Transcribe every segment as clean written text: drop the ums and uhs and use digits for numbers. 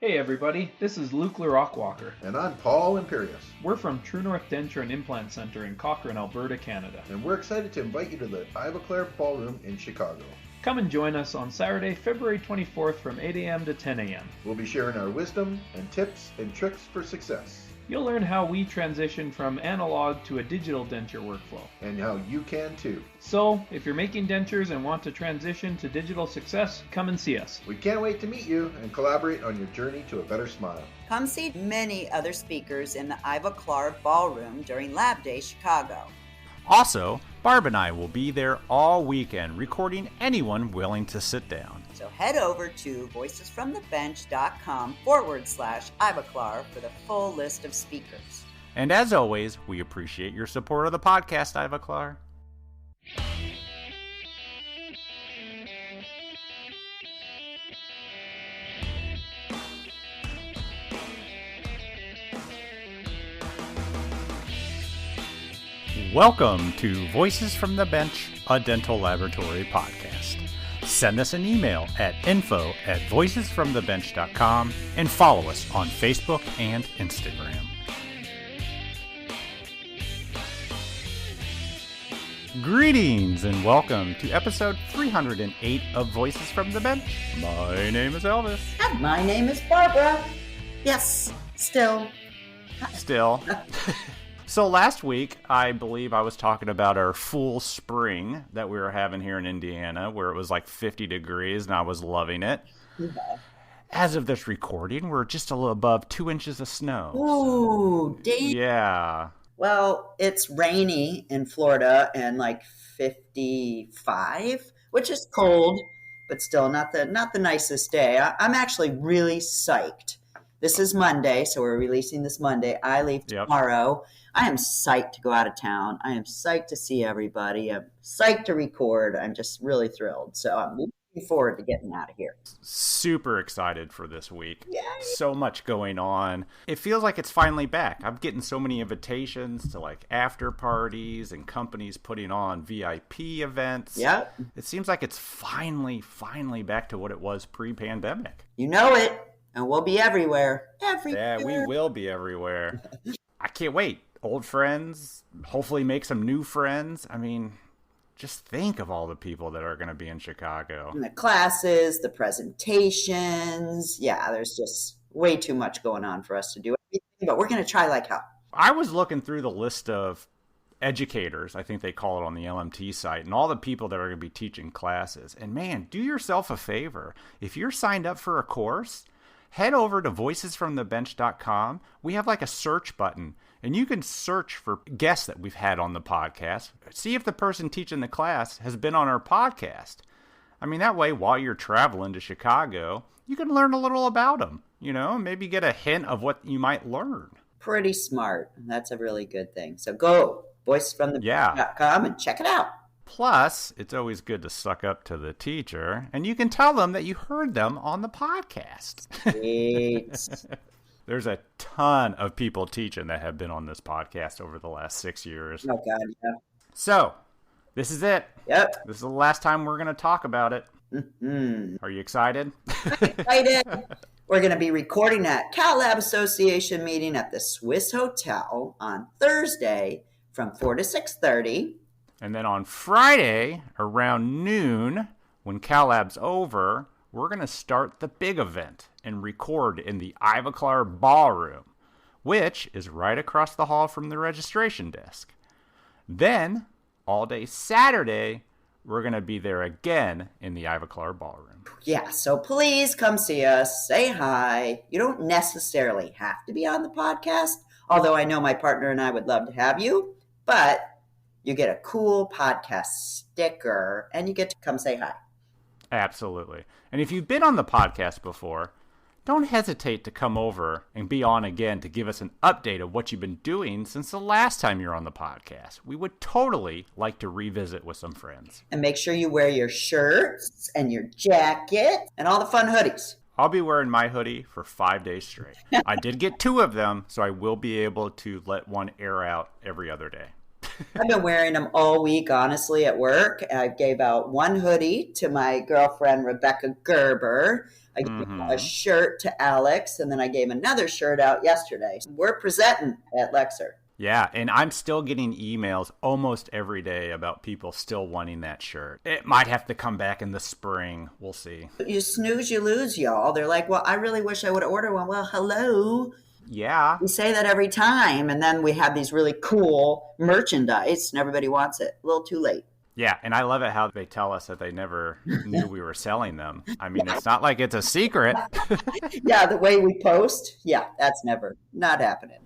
Hey everybody, this is Luke Larockwalker. And I'm Paul Imperius. We're from True North Denture and Implant Center in Cochrane, Alberta, Canada. And we're excited to invite you to the Ivaclair Ballroom in Chicago. Come and join us on Saturday, February 24th from 8 a.m. to 10 a.m. We'll be sharing our wisdom and tips and tricks for success. You'll learn how we transition from analog to a digital denture workflow. And how you can too. So, if you're making dentures and want to transition to digital success, come and see us. We can't wait to meet you and collaborate on your journey to a better smile. Come see many other speakers in the Ivaclair Ballroom during Lab Day Chicago. Also, Barb and I will be there all weekend recording anyone willing to sit down. So head over to voicesfromthebench.com/Ivaclair for the full list of speakers. And as always, we appreciate your support of the podcast, Ivaclair. Welcome to Voices from the Bench, a dental laboratory podcast. Send us an email at info@voicesfromthebench.com and follow us on Facebook and Instagram. Greetings and welcome to episode 308 of Voices from the Bench. My name is Elvis. And my name is Barbara. Yes, still. So last week, I believe I was talking about our full spring that we were having here in Indiana, where it was like 50 degrees, and I was loving it. Yeah. As of this recording, we're just a little above 2 inches of snow. Ooh, dang. Yeah. Well, it's rainy in Florida and like 55, which is cold, but still not the nicest day. I'm actually really psyched. This is Monday, so we're releasing this Monday. I leave tomorrow. Yep. I am psyched to go out of town. I am psyched to see everybody. I'm psyched to record. I'm just really thrilled. So I'm looking forward to getting out of here. Super excited for this week. Yay. So much going on. It feels like it's finally back. I'm getting so many invitations to like after parties and companies putting on VIP events. Yep. It seems like it's finally back to what it was pre-pandemic. You know it. And we'll be everywhere. Yeah, we will be everywhere. I can't wait. Old friends, hopefully make some new friends. I mean, just think of all the people that are going to be in Chicago. And the classes, the presentations. Yeah, there's just way too much going on for us to do everything, but we're going to try like hell. I was looking through the list of educators, I think they call it on the LMT site, and all the people that are going to be teaching classes. And man, do yourself a favor. If you're signed up for a course, head over to voicesfromthebench.com. We have like a search button, and you can search for guests that we've had on the podcast. See if the person teaching the class has been on our podcast. I mean, that way, while you're traveling to Chicago, you can learn a little about them, you know, maybe get a hint of what you might learn. Pretty smart. That's a really good thing. So go voicesfromthebench.com and check it out. Plus, it's always good to suck up to the teacher, and you can tell them that you heard them on the podcast. There's a ton of people teaching that have been on this podcast over the last 6 years. Oh, God, yeah. So, this is it. Yep. This is the last time we're going to talk about it. Mm-hmm. Are you excited? I'm excited. We're going to be recording that Cal Lab Association meeting at the Swiss Hotel on Thursday from 4 to 6:30. And then on Friday, around noon, when Cal Lab's over, we're going to start the big event and record in the Ivaclair Ballroom, which is right across the hall from the registration desk. Then, all day Saturday, we're going to be there again in the Ivaclair Ballroom. Yeah, so please come see us, say hi. You don't necessarily have to be on the podcast, although I know my partner and I would love to have you, but you get a cool podcast sticker, and you get to come say hi. Absolutely. And if you've been on the podcast before, don't hesitate to come over and be on again to give us an update of what you've been doing since the last time you're on the podcast. We would totally like to revisit with some friends. And make sure you wear your shirts and your jacket and all the fun hoodies. I'll be wearing my hoodie for 5 days straight. I did get 2 of them, so I will be able to let one air out every other day. I've been wearing them all week, honestly, at work. I gave out one hoodie to my girlfriend, Rebecca Gerber. I gave a shirt to Alex, and then I gave another shirt out yesterday. We're presenting at Laizure. Yeah, and I'm still getting emails almost every day about people still wanting that shirt. It might have to come back in the spring. We'll see. You snooze, you lose, y'all. They're like, well, I really wish I would have ordered one. Well, hello. Yeah. We say that every time, and then we have these really cool merchandise, and everybody wants it. A little too late. Yeah, and I love it how they tell us that they never knew we were selling them. I mean, it's not like it's a secret. Yeah, the way we post, that's not happening.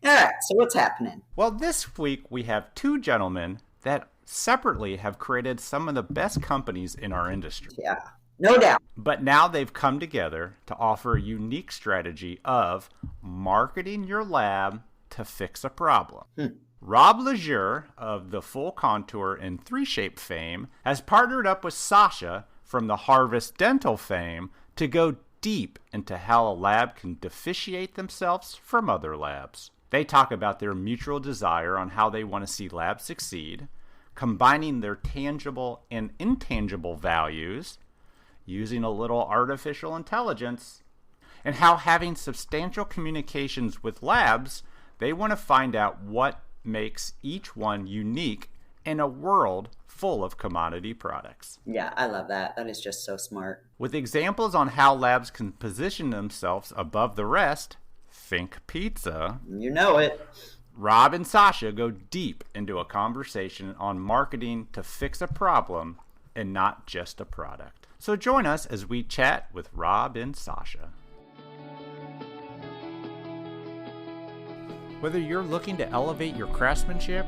All right, so what's happening? Well, this week we have two gentlemen that separately have created some of the best companies in our industry. Yeah, no doubt. But now they've come together to offer a unique strategy of marketing your lab to fix a problem. Rob Laizure of the Full Contour and 3Shape fame has partnered up with Sasha from the Harvest Dental fame to go deep into how a lab can differentiate themselves from other labs. They talk about their mutual desire on how they want to see labs succeed, combining their tangible and intangible values, using a little artificial intelligence, and how having substantial communications with labs, they want to find out what makes each one unique in a world full of commodity products. Yeah, I love that. That is just so smart. With examples on how labs can position themselves above the rest, think pizza. You know it. Rob and Sasha go deep into a conversation on marketing to fix a problem and not just a product. So join us as we chat with Rob and Sasha. Whether you're looking to elevate your craftsmanship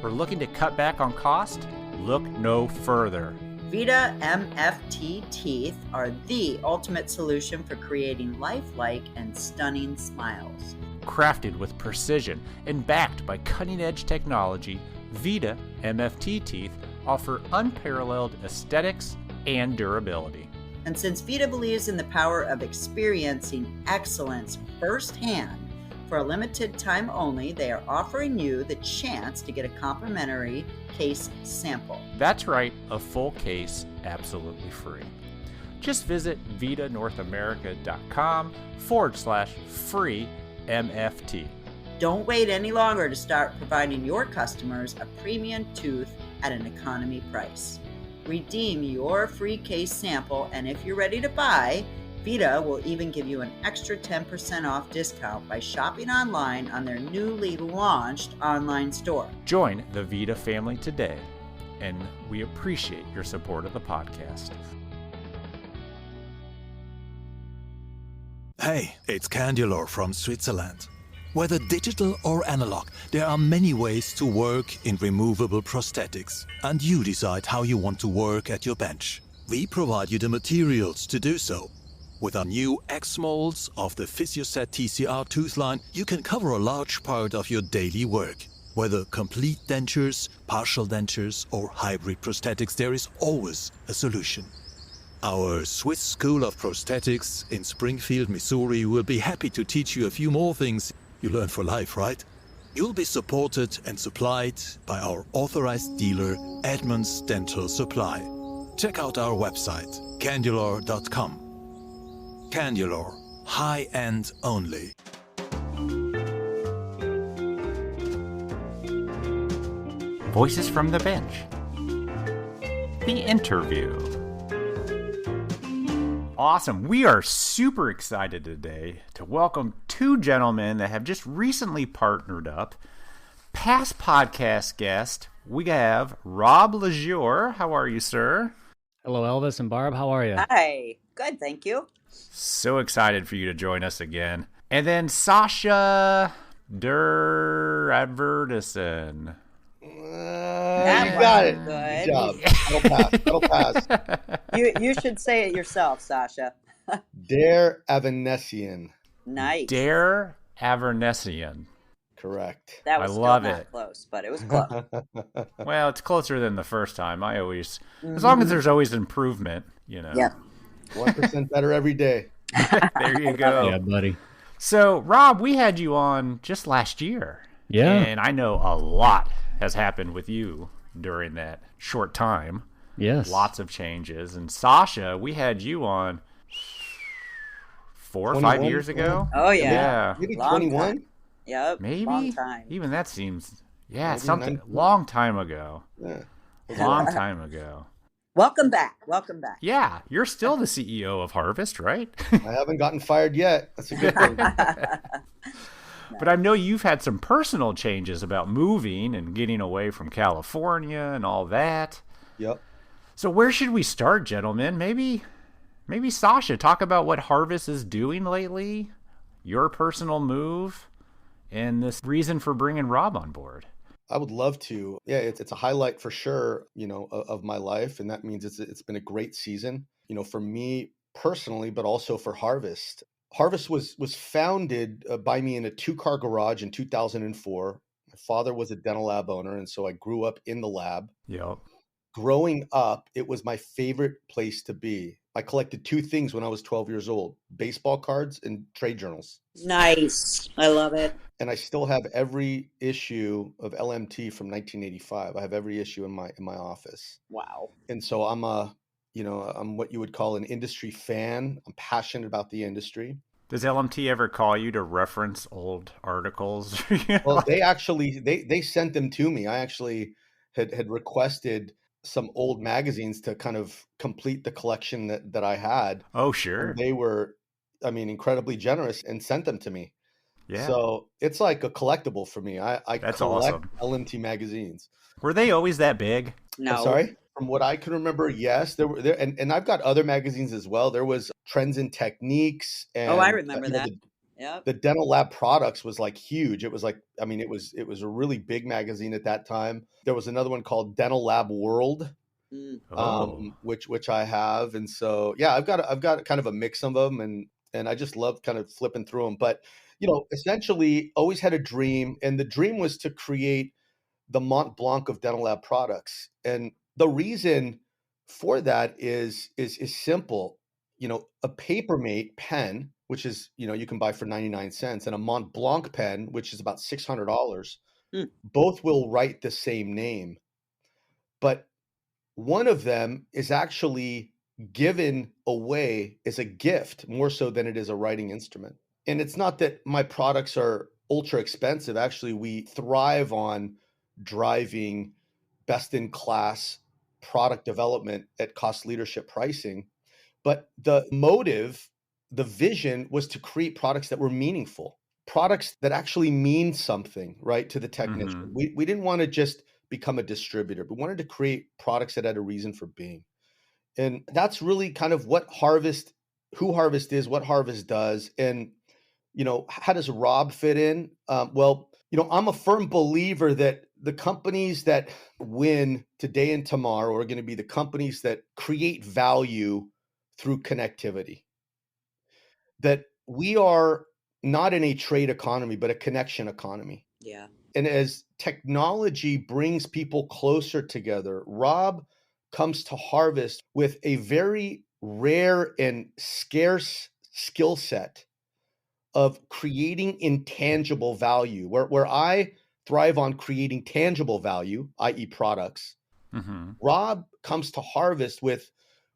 or looking to cut back on cost, look no further. VITA MFT teeth are the ultimate solution for creating lifelike and stunning smiles. Crafted with precision and backed by cutting-edge technology, VITA MFT teeth offer unparalleled aesthetics and durability. And since VITA believes in the power of experiencing excellence firsthand, for a limited time only, they are offering you the chance to get a complimentary case sample. That's right, a full case absolutely free. Just visit vitanorthamerica.com/free MFT. Don't wait any longer to start providing your customers a premium tooth at an economy price. Redeem your free case sample, and if you're ready to buy, VITA will even give you an extra 10% off discount by shopping online on their newly launched online store. Join the VITA family today, and we appreciate your support of the podcast. Hey, it's Candulor from Switzerland. Whether digital or analog, there are many ways to work in removable prosthetics, and you decide how you want to work at your bench. We provide you the materials to do so. With our new X molds of the PhysioSet TCR tooth line, you can cover a large part of your daily work. Whether complete dentures, partial dentures, or hybrid prosthetics, there is always a solution. Our Swiss School of Prosthetics in Springfield, Missouri will be happy to teach you a few more things you learn for life, right? You'll be supported and supplied by our authorized dealer, Edmunds Dental Supply. Check out our website, candulor.com. Candulor, high-end only. Voices from the Bench. The interview. Awesome. We are super excited today to welcome two gentlemen that have just recently partnered up. Past podcast guest, we have Rob Laizure. How are you, sir? Hello, Elvis and Barb. How are you? Hi. Good, thank you. So excited for you to join us again. And then Sasha Avanessian. You got it. Good job. That'll pass. You should say it yourself, Sasha. Dare Avanessian. Nice. Dare Avanessian. Correct. That was I love still not it. close, but it was close. Well, it's closer than the first time. As long as there's always improvement, you know. Yeah. 1% better every day. There you go. Yeah, buddy. So, Rob, we had you on just last year. Yeah. And I know a lot has happened with you during that short time. Yes. Lots of changes. And Sasha, we had you on 4 or 5 years ago. Oh, yeah. Yeah. Maybe Long 21? time. Yep. Maybe. Long time. Even that seems, Maybe something 19. long time ago. Yeah. Long time ago. Welcome back. Welcome back. Yeah, you're still the CEO of Harvest, right? I haven't gotten fired yet. That's a good thing. But I know you've had some personal changes about moving and getting away from California and all that. Yep. So where should we start, gentlemen? Maybe Sasha, talk about what Harvest is doing lately, your personal move, and this reason for bringing Rob on board. I would love to. Yeah, it's a highlight for sure, of my life. And that means it's been a great season, for me personally, but also for Harvest. Harvest was founded by me in a 2-car garage in 2004. My father was a dental lab owner, and so I grew up in the lab. Yep. Growing up, it was my favorite place to be. I collected 2 things when I was 12 years old: baseball cards and trade journals. Nice. I love it. And I still have every issue of LMT from 1985. I have every issue in my office. Wow. And so I'm I'm what you would call an industry fan. I'm passionate about the industry. Does LMT ever call you to reference old articles? Well, they actually they sent them to me. I actually had requested some old magazines to kind of complete the collection that I had. Oh, sure. And they were, incredibly generous and sent them to me. Yeah. So it's like a collectible for me. I That's collect awesome. LMT magazines. Were they always that big? No. I'm sorry? From what I can remember, yes. There were and I've got other magazines as well. There was Trends and Techniques, and I remember that. Yep. The dental lab products was like huge. It was like, it was a really big magazine at that time. There was another one called Dental Lab World, which I have. And so, yeah, I've got kind of a mix of them, and I just love kind of flipping through them. But, essentially always had a dream, and the dream was to create the Mont Blanc of dental lab products. And the reason for that is simple. A Papermate pen, which is, you can buy for 99 cents, and a Mont Blanc pen, which is about $600, both will write the same name. But one of them is actually given away as a gift more so than it is a writing instrument. And it's not that my products are ultra expensive. Actually, we thrive on driving best in class product development at cost leadership pricing. But the motive, the vision, was to create products that were meaningful, products that actually mean something, right, to the technician. Mm-hmm. We didn't want to just become a distributor, but wanted to create products that had a reason for being. And that's really kind of who Harvest is, what Harvest does. And, how does Rob fit in? Well, I'm a firm believer that the companies that win today and tomorrow are going to be the companies that create value through connectivity. That we are not in a trade economy, but a connection economy. Yeah. And as technology brings people closer together, Rob comes to Harvest with a very rare and scarce skill set of creating intangible value, where I thrive on creating tangible value, i.e. products. Mm-hmm. Rob comes to Harvest with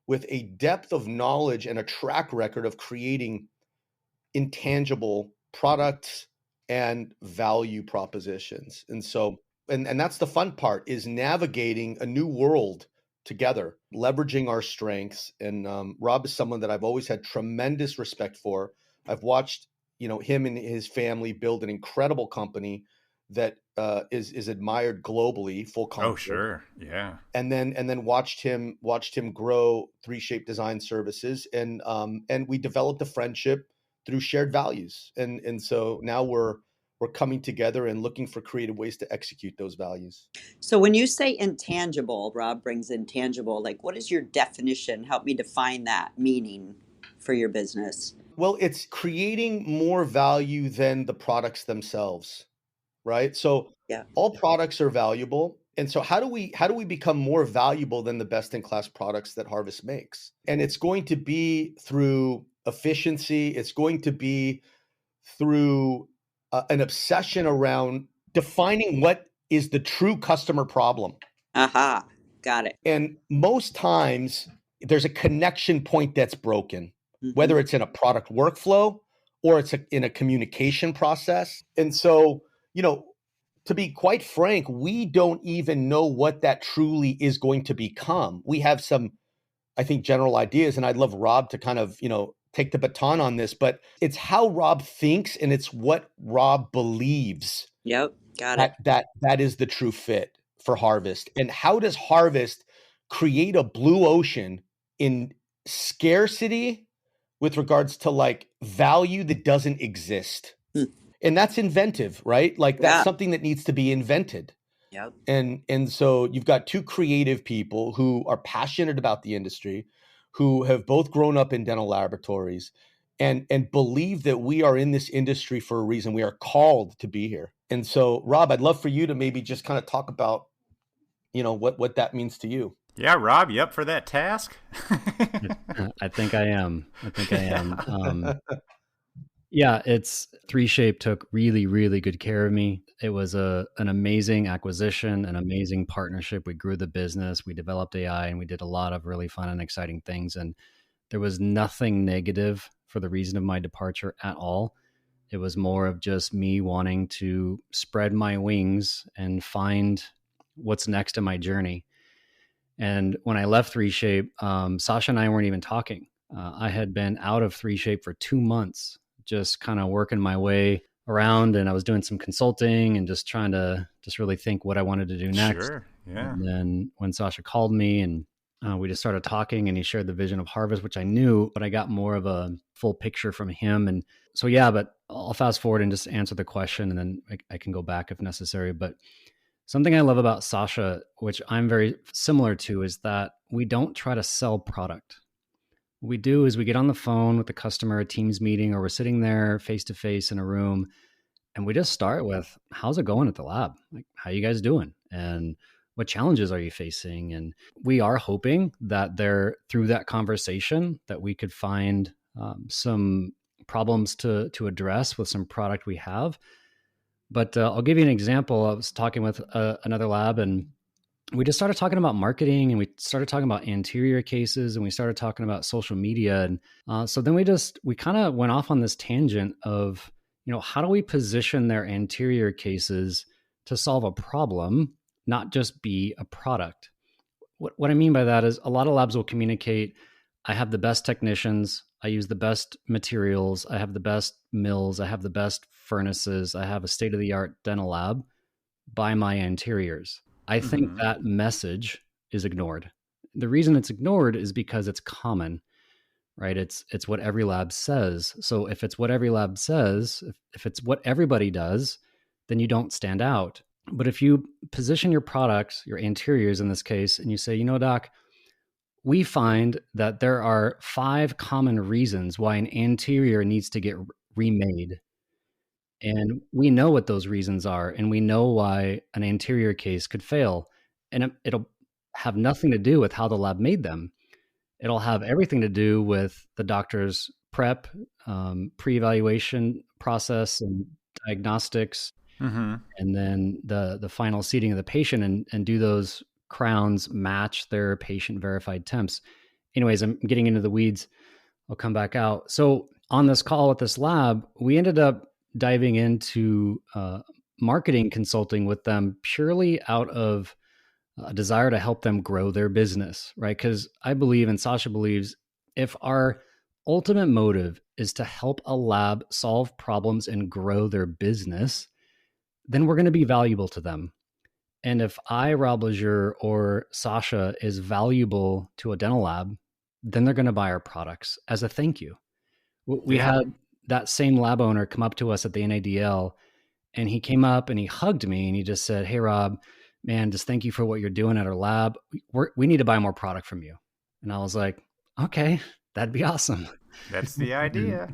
a depth of knowledge and a track record of creating intangible products and value propositions. And so, and that's the fun part, is navigating a new world together, leveraging our strengths. And Rob is someone that I've always had tremendous respect for. I've watched, him and his family build an incredible company that is admired globally, full confidence. Oh, sure. Yeah. And then watched him grow 3Shape Design Services. And we developed a friendship through shared values. And so now we're coming together and looking for creative ways to execute those values. So when you say intangible, Rob brings intangible, like what is your definition? Help me define that meaning for your business. Well, it's creating more value than the products themselves, right? So yeah, all products are valuable. And so how do we become more valuable than the best in class products that Harvest makes? And it's going to be through efficiency. It's going to be through an obsession around defining what is the true customer problem. Aha. Got it. And most times there's a connection point that's broken, whether it's in a product workflow or it's in a communication process. And so, to be quite frank, we don't even know what that truly is going to become. We have some, I think, general ideas, and I'd love Rob to kind of, take the baton on this, but it's how Rob thinks and it's what Rob believes. Yep. Got it. That is the true fit for Harvest. And how does Harvest create a blue ocean in scarcity with regards to like value that doesn't exist? And that's inventive, right? Like that's something that needs to be invented. Yep. And so you've got two creative people who are passionate about the industry, who have both grown up in dental laboratories and believe that we are in this industry for a reason. We are called to be here. And so, Rob, I'd love for you to maybe just kind of talk about, what that means to you. Yeah, Rob, you up for that task? I think I am. Yeah, it's 3Shape took really, really good care of me. It was an amazing acquisition, an amazing partnership. We grew the business, we developed AI, and we did a lot of really fun and exciting things. And there was nothing negative for the reason of my departure at all. It was more of just me wanting to spread my wings and find what's next in my journey. And when I left 3Shape, Sasha and I weren't even talking. I had been out of 3Shape for 2 months, just kind of working my way around, and I was doing some consulting and just trying to really think what I wanted to do next. Sure, yeah. And then when Sasha called me and we just started talking, and he shared the vision of Harvest, which I knew, but I got more of a full picture from him. And so, yeah, but I'll fast forward and just answer the question, and then I can go back if necessary. But something I love about Sasha, which I'm very similar to, is that we don't try to sell product. What we do is we get on the phone with the customer, a Teams meeting, or we're sitting there face to face in a room, and we just start with, how's it going at the lab? Like, how you guys doing? And what challenges are you facing? And we are hoping that through that conversation, that we could find some problems to address with some product we have. But I'll give you an example. I was talking with another lab, and we just started talking about marketing, and we started talking about anterior cases, and we started talking about social media. And so then we kind of went off on this tangent of, how do we position their anterior cases to solve a problem, not just be a product? What I mean by that is a lot of labs will communicate, I have the best technicians, I use the best materials, I have the best mills, I have the best furnaces, I have a state-of-the-art dental lab, buy my anteriors. I think that message is ignored. The reason it's ignored is because it's common, right? It's what every lab says. So if it's what every lab says, if it's what everybody does, then you don't stand out. But if you position your products, your anteriors in this case, and you say, doc, we find that there are 5 common reasons why an anterior needs to get remade. And we know what those reasons are, and we know why an anterior case could fail. And it'll have nothing to do with how the lab made them. It'll have everything to do with the doctor's prep, pre-evaluation process and diagnostics, and then the final seating of the patient, and do those crowns match their patient verified temps. Anyways, I'm getting into the weeds. I'll come back out. So on this call with this lab, we ended up diving into marketing consulting with them purely out of a desire to help them grow their business, right? Because I believe, and Sasha believes, if our ultimate motive is to help a lab solve problems and grow their business, then we're going to be valuable to them. And if I, Rob Laizure, or Sasha is valuable to a dental lab, then they're going to buy our products as a thank you. We had that same lab owner come up to us at the NADL, and he came up and he hugged me and he just said, "Hey, Rob, man, just thank you for what you're doing at our lab. We need to buy more product from you." And I was like, okay, that'd be awesome. That's the idea.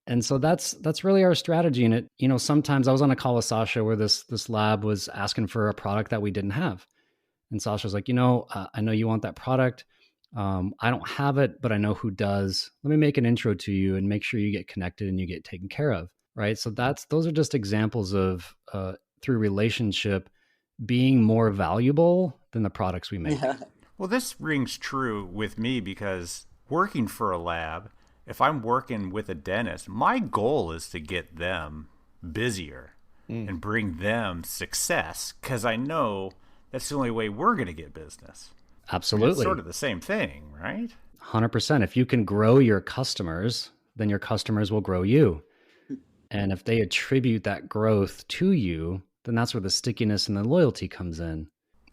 And so that's really our strategy. And it, sometimes I was on a call with Sasha where this lab was asking for a product that we didn't have. And Sasha's like, I know you want that product. I don't have it, but I know who does. Let me make an intro to you and make sure you get connected and you get taken care of. Right. So those are just examples of through relationship, being more valuable than the products we make. Well, this rings true with me because working for a lab, if I'm working with a dentist, my goal is to get them busier and bring them success, because I know that's the only way we're going to get business. Absolutely. It's sort of the same thing, right? 100%. If you can grow your customers, then your customers will grow you. And if they attribute that growth to you, then that's where the stickiness and the loyalty comes in.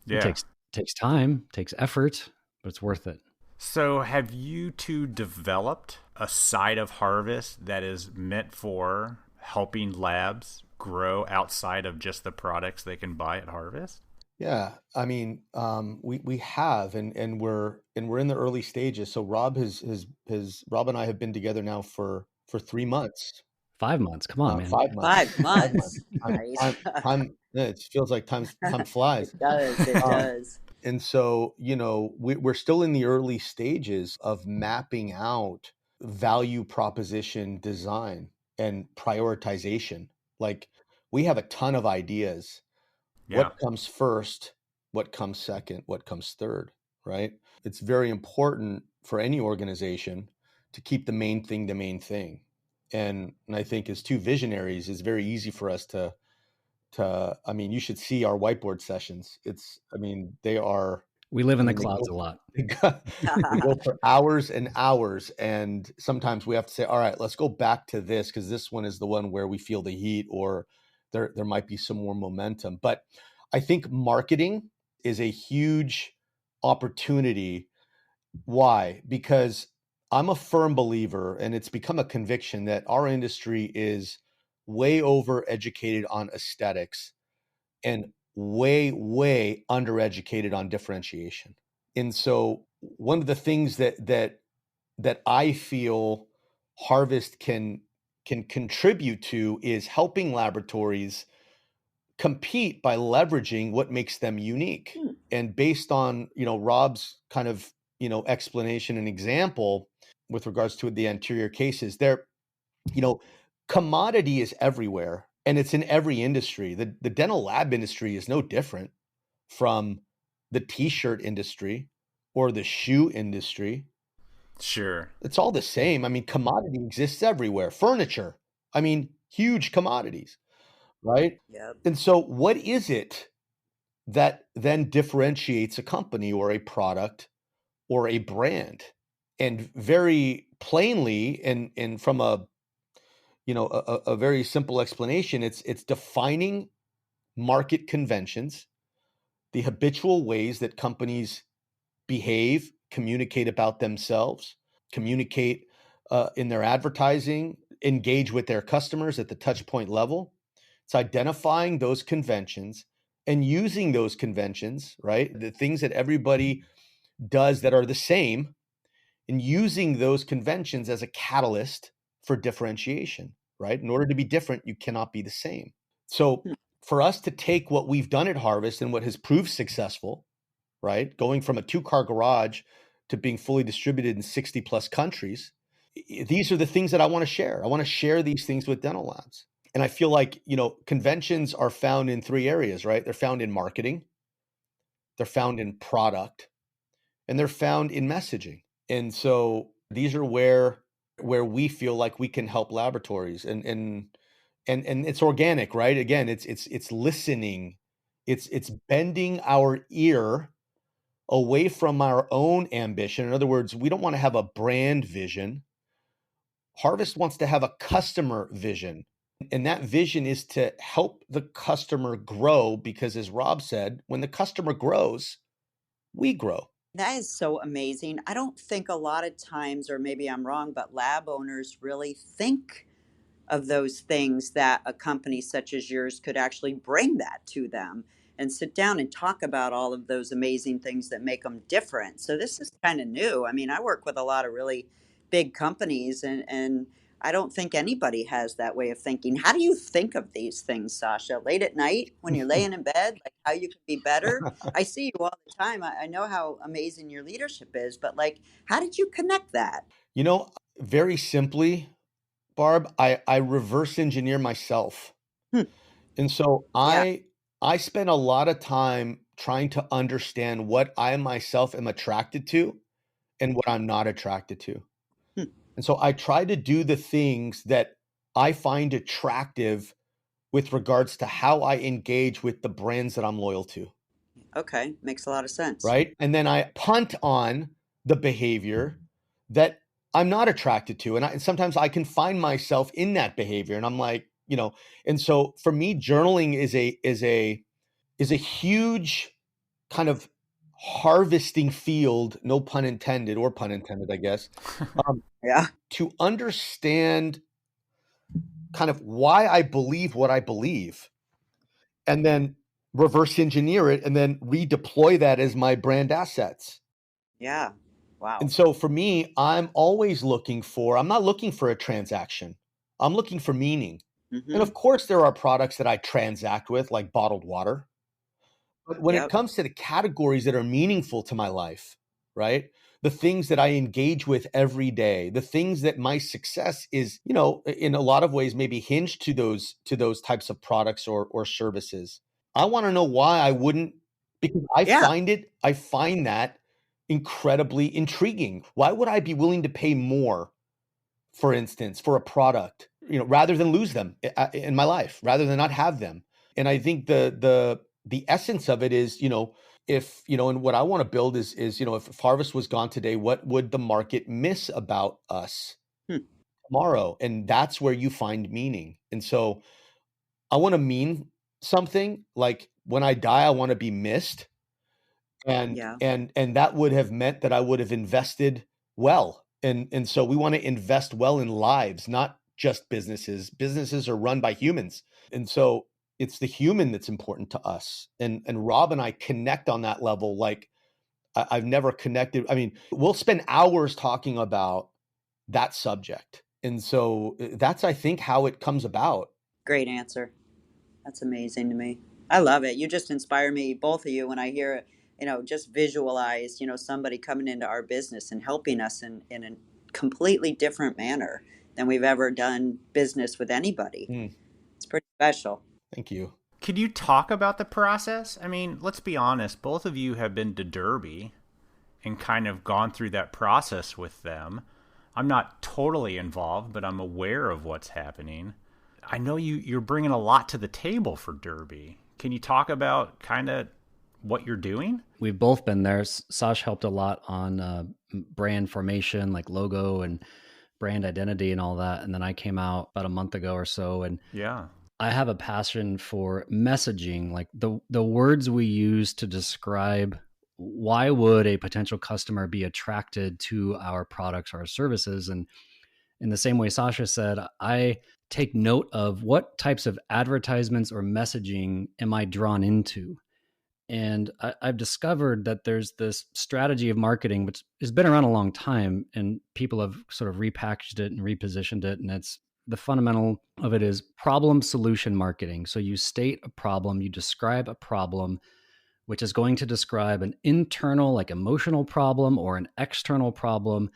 Yeah. It takes time, takes effort, but it's worth it. So have you two developed a side of Harvest that is meant for helping labs grow outside of just the products they can buy at Harvest? Yeah, I mean, we have, and we're in the early stages. So Rob Rob and I have been together now for 3 months. 5 months. Come on, man. 5 months. 5 months. It feels like time flies. It does. And so, we're still in the early stages of mapping out value proposition design and prioritization. Like, we have a ton of ideas. Yeah. What comes first? What comes second? What comes third? Right? It's very important for any organization to keep the main thing the main thing. And I think as two visionaries, it's very easy for us to I mean, you should see our whiteboard sessions. They are. We live in the clouds a lot. We go for hours and hours. And sometimes we have to say, all right, let's go back to this, because this one is the one where we feel the heat, or there might be some more momentum. But I think marketing is a huge opportunity. Why? Because I'm a firm believer, and it's become a conviction, that our industry is way over educated on aesthetics and way, way undereducated on differentiation. And so one of the things that I feel Harvest can contribute to is helping laboratories compete by leveraging what makes them unique. And based on, Rob's kind of, explanation and example with regards to the anterior cases, there, commodity is everywhere, and it's in every industry. The dental lab industry is no different from the t-shirt industry or the shoe industry. Sure. It's all the same. I mean, commodity exists everywhere. Furniture, I mean, huge commodities, right? Yep. And so what is it that then differentiates a company or a product or a brand? And very plainly, and from a very simple explanation, it's defining market conventions, the habitual ways that companies behave, communicate about themselves, communicate in their advertising, engage with their customers at the touch point level. It's identifying those conventions and using those conventions, right? The things that everybody does that are the same, and using those conventions as a catalyst for differentiation, right? In order to be different, you cannot be the same. So for us to take what we've done at Harvest and what has proved successful, right? Going from a 2-car garage to being fully distributed in 60 plus countries, these are the things that I want to share. I want to share these things with dental labs. And I feel like, conventions are found in 3 areas, right? They're found in marketing, they're found in product, and they're found in messaging. And so these are where we feel like we can help laboratories, and it's organic, right? Again, it's listening, it's bending our ear away from our own ambition. In other words, we don't want to have a brand vision. Harvest wants to have a customer vision. And that vision is to help the customer grow, because as Rob said, when the customer grows, we grow. That is so amazing. I don't think a lot of times, or maybe I'm wrong, but lab owners really think of those things, that a company such as yours could actually bring that to them and sit down and talk about all of those amazing things that make them different. So this is kind of new. I mean, I work with a lot of really big companies, and I don't think anybody has that way of thinking. How do you think of these things, Sasha? Late at night when you're laying in bed, like how you could be better? I see you all the time. I know how amazing your leadership is, but like, how did you connect that? Very simply, Barb, I reverse engineer myself. And so I I spend a lot of time trying to understand what I myself am attracted to and what I'm not attracted to. And so I try to do the things that I find attractive with regards to how I engage with the brands that I'm loyal to. Okay, makes a lot of sense. Right? And then I punt on the behavior that I'm not attracted to. And sometimes I can find myself in that behavior. And I'm like, and so for me, journaling is a huge kind of harvesting field, no pun intended, or pun intended, I guess. Yeah. To understand kind of why I believe what I believe, and then reverse engineer it, and then redeploy that as my brand assets. Yeah. Wow. And so for me, I'm not looking for a transaction. I'm looking for meaning. And of course, there are products that I transact with, like bottled water. But when it comes to the categories that are meaningful to my life, right? The things that I engage with every day, the things that my success is, in a lot of ways, maybe hinged to those types of products or services. I want to know why I wouldn't, because I find that incredibly intriguing. Why would I be willing to pay more, for instance, for a product, rather than lose them in my life, rather than not have them? And I think the essence of it is, if, and what I want to build is, if Harvest was gone today, what would the market miss about us tomorrow? And that's where you find meaning. And so I want to mean something. Like when I die, I want to be missed. And that would have meant that I would have invested well. And so we want to invest well in lives, not just businesses. Businesses are run by humans. And so it's the human that's important to us. And Rob and I connect on that level. Like I've never connected. I mean, we'll spend hours talking about that subject. And so that's, I think, how it comes about. Great answer. That's amazing to me. I love it. You just inspire me, both of you, when I hear it, just visualize, somebody coming into our business and helping us in a completely different manner than we've ever done business with anybody. It's pretty special. Thank you. Could you talk about the process? I mean, let's be honest. Both of you have been to Derby and kind of gone through that process with them. I'm not totally involved, but I'm aware of what's happening. I know you're bringing a lot to the table for Derby. Can you talk about kind of what you're doing? We've both been there. Sasha helped a lot on brand formation, like logo and brand identity and all that. And then I came out about a month ago or so. And I have a passion for messaging, like the words we use to describe why would a potential customer be attracted to our products or our services. And in the same way Sasha said, I take note of what types of advertisements or messaging am I drawn into. And I've discovered that there's this strategy of marketing, which has been around a long time, and people have sort of repackaged it and repositioned it. And it's the fundamental of it is problem solution marketing. So you state a problem, you describe a problem, which is going to describe an internal, like emotional problem or an external problem.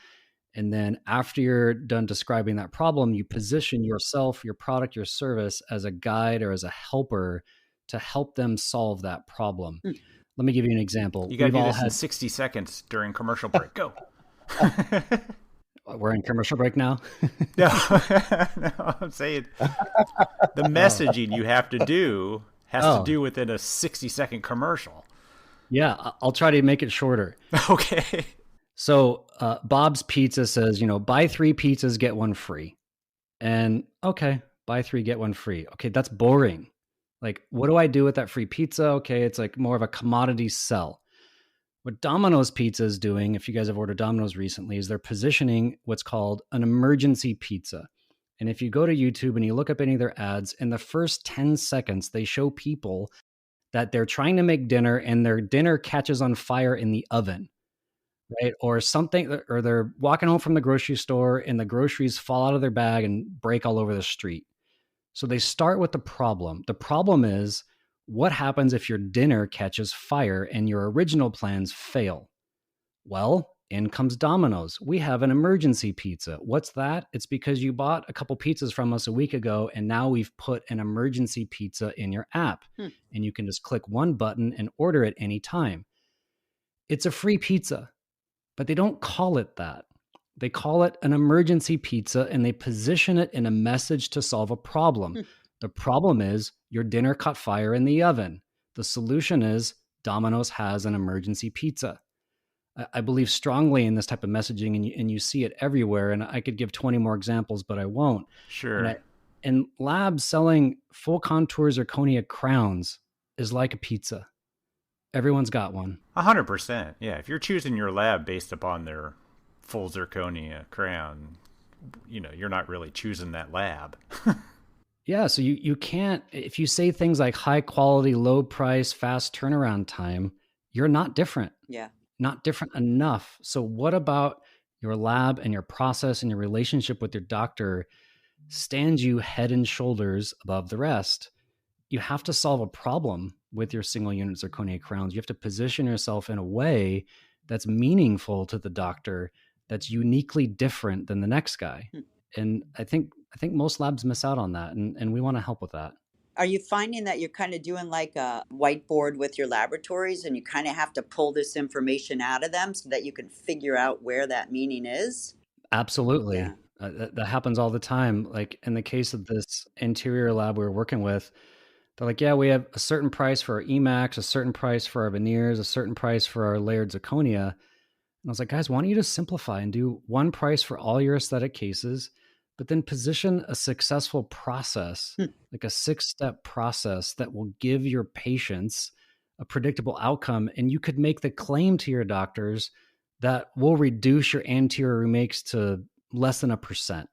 And then after you're done describing that problem, you position yourself, your product, your service as a guide or as a helper to help them solve that problem. Let me give you an example. You got to do this in 60 seconds during commercial break. Go. We're in commercial break now? No, I'm saying the messaging you have to do has to do within a 60-second commercial. Yeah, I'll try to make it shorter. Okay. So Bob's Pizza says, buy 3 pizzas, get 1 free. And okay, buy 3, get 1 free. Okay, that's boring. Like, what do I do with that free pizza? Okay, it's like more of a commodity sell. What Domino's Pizza is doing, if you guys have ordered Domino's recently, is they're positioning what's called an emergency pizza. And if you go to YouTube and you look up any of their ads, in the first 10 seconds, they show people that they're trying to make dinner and their dinner catches on fire in the oven, right? Or something, or they're walking home from the grocery store and the groceries fall out of their bag and break all over the street. So they start with the problem. The problem is, what happens if your dinner catches fire and your original plans fail? Well, In comes Domino's. We have an emergency pizza. What's that? It's because you bought a couple pizzas from us a week ago, and now we've put an emergency pizza in your app. And you can just click one button and order it anytime. It's a free pizza, but they don't call it that. They call it an emergency pizza, and they position it in a message to solve a problem. The problem is your dinner caught fire in the oven. The solution is Domino's has an emergency pizza. I believe strongly in this type of messaging, and you see it everywhere. And I could give 20 more examples, but I won't. Sure. And labs selling full contour zirconia crowns is like a pizza. Everyone's got one. 100%. Yeah. If you're choosing your lab based upon their full zirconia crown, you're not really choosing that lab. Yeah. So you can't, if you say things like high quality, low price, fast turnaround time, you're not different. Yeah. Not different enough. So what about your lab and your process and your relationship with your doctor stands you head and shoulders above the rest? You have to solve a problem with your single unit zirconia crowns. You have to position yourself in a way that's meaningful to the doctor, that's uniquely different than the next guy. And I think most labs miss out on that, and we want to help with that. Are you finding that you're kind of doing like a whiteboard with your laboratories, and you kind of have to pull this information out of them so that you can figure out where that meaning is? Absolutely. Yeah. That happens all the time. Like in the case of this interior lab we were working with, they're like, yeah, we have a certain price for our Emax, a certain price for our veneers, a certain price for our layered zirconia. And I was like, guys, why don't you just simplify and do one price for all your aesthetic cases, but then position a successful process, like a 6-step process that will give your patients a predictable outcome. And you could make the claim to your doctors that will reduce your anterior remakes to less than 1%.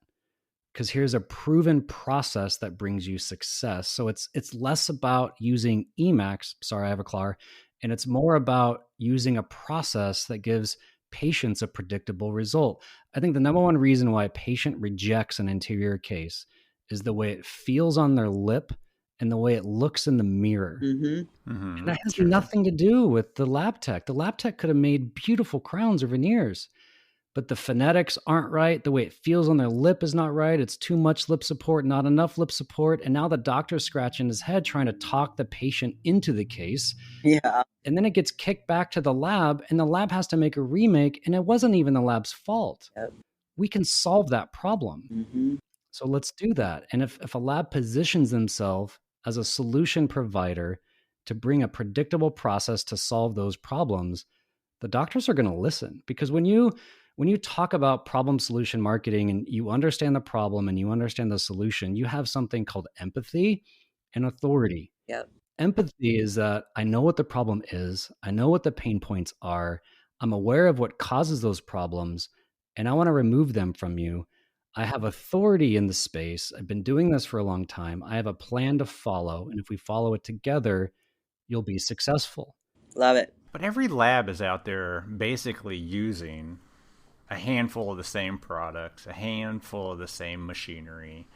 Because here's a proven process that brings you success. So it's less about using Emax, sorry, I have a Clar, and it's more about using a process that gives patients a predictable result. I think the number one reason why a patient rejects an anterior case is the way it feels on their lip and the way it looks in the mirror. And that has nothing to do with the lab tech. The lab tech could have made beautiful crowns or veneers, but the phonetics aren't right. The way it feels on their lip is not right. It's too much lip support, not enough lip support. And now the doctor's scratching his head trying to talk the patient into the case. Yeah. And then it gets kicked back to the lab, and the lab has to make a remake, and it wasn't even the lab's fault. Yep. We can solve that problem. So let's do that. And if a lab positions themselves as a solution provider to bring a predictable process to solve those problems, the doctors are going to listen. Because when you talk about problem solution marketing and you understand the problem and you understand the solution, you have something called empathy and authority. Yep. Empathy is that I know what the problem is. I know what the pain points are. I'm aware of what causes those problems, and I want to remove them from you. I have authority in the space. I've been doing this for a long time. I have a plan to follow, and if we follow it together, you'll be successful. Love it. But every lab is out there basically using a handful of the same products, a handful of the same machinery,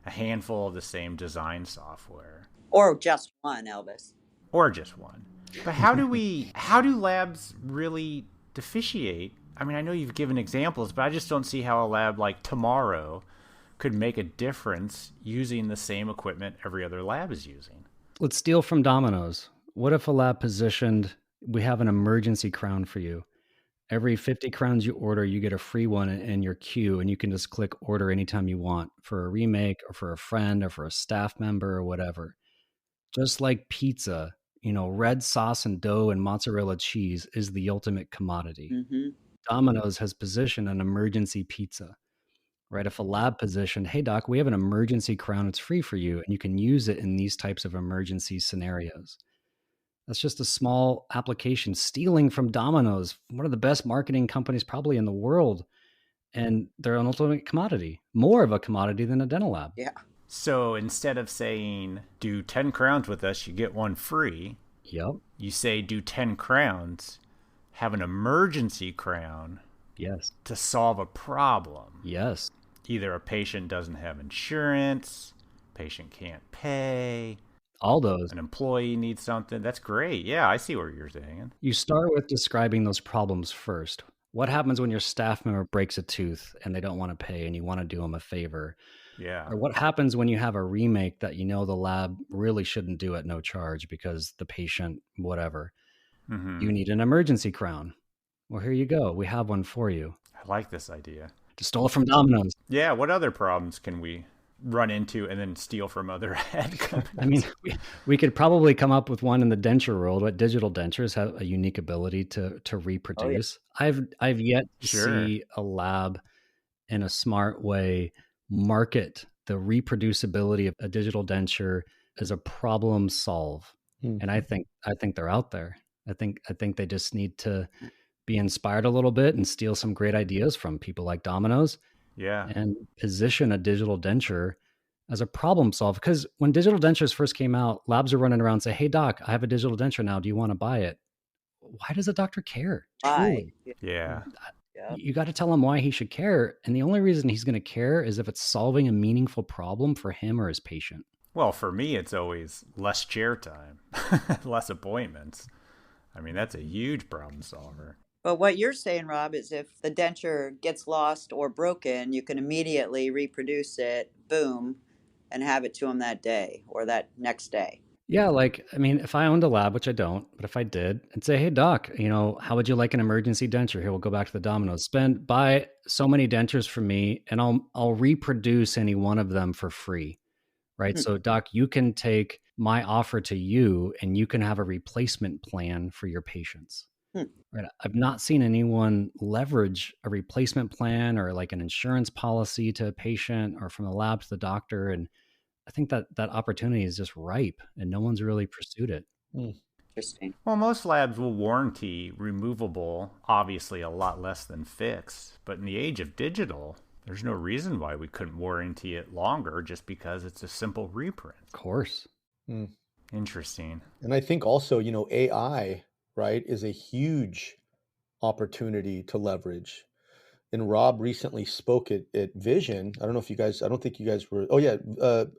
a handful of the same design software. Or just one, Elvis. Or just one. But how do labs really differentiate? I mean, I know you've given examples, but I just don't see how a lab like Tomorrow could make a difference using the same equipment every other lab is using. Let's steal from Domino's. What if a lab positioned, we have an emergency crown for you. Every 50 crowns you order, you get a free one in your queue, and you can just click order anytime you want for a remake or for a friend or for a staff member or whatever. Just like pizza, red sauce and dough and mozzarella cheese is the ultimate commodity. Domino's has positioned an emergency pizza, right? If a lab positioned, hey doc, we have an emergency crown, it's free for you, and you can use it in these types of emergency scenarios. That's just a small application stealing from Domino's, one of the best marketing companies probably in the world. And they're an ultimate commodity, more of a commodity than a dental lab. Yeah. So instead of saying, do 10 crowns with us, you get one free. Yep. You say, do 10 crowns, have an emergency crown. Yes. To solve a problem. Yes. Either a patient doesn't have insurance, patient can't pay. All those. An employee needs something. That's great. Yeah, I see what you're saying. You start with describing those problems first. What happens when your staff member breaks a tooth and they don't want to pay and you want to do them a favor? Yeah. Or what happens when you have a remake that you know the lab really shouldn't do at no charge because the patient, whatever. You need an emergency crown. Well, here you go. We have one for you. I like this idea. Just stole it from Domino's. Yeah. What other problems can we run into and then steal from other ad companies? I mean, we could probably come up with one in the denture world, but digital dentures have a unique ability to reproduce. Oh, yeah. I've yet to see a lab in a smart way market the reproducibility of a digital denture as a problem solve. And I think they're out there. I think they just need to be inspired a little bit and steal some great ideas from people like Domino's. Yeah. And position a digital denture as a problem solve. Because when digital dentures first came out, labs are running around and say, hey, doc, I have a digital denture now. Do you want to buy it? Why does a doctor care? Why? Yeah. You got to tell him why he should care. And the only reason he's going to care is if it's solving a meaningful problem for him or his patient. Well, for me, it's always less chair time, less appointments. I mean, that's a huge problem solver. But what you're saying, Rob, is if the denture gets lost or broken, you can immediately reproduce it, boom, and have it to them that day or that next day. Yeah, like, I mean, if I owned a lab, which I don't, but if I did, I'd say, hey, doc, how would you like an emergency denture? Here, we'll go back to the Domino's. Buy so many dentures from me, and I'll reproduce any one of them for free, right? So, doc, you can take my offer to you, and you can have a replacement plan for your patients. Right. I've not seen anyone leverage a replacement plan or like an insurance policy to a patient or from the lab to the doctor. And I think that opportunity is just ripe and no one's really pursued it. Interesting. Well, most labs will warranty removable, obviously a lot less than fixed. But in the age of digital, there's no reason why we couldn't warranty it longer just because it's a simple reprint. Of course. Interesting. And I think also, AI, right, is a huge opportunity to leverage. And Rob recently spoke at Vision. I don't think you guys were. Oh yeah,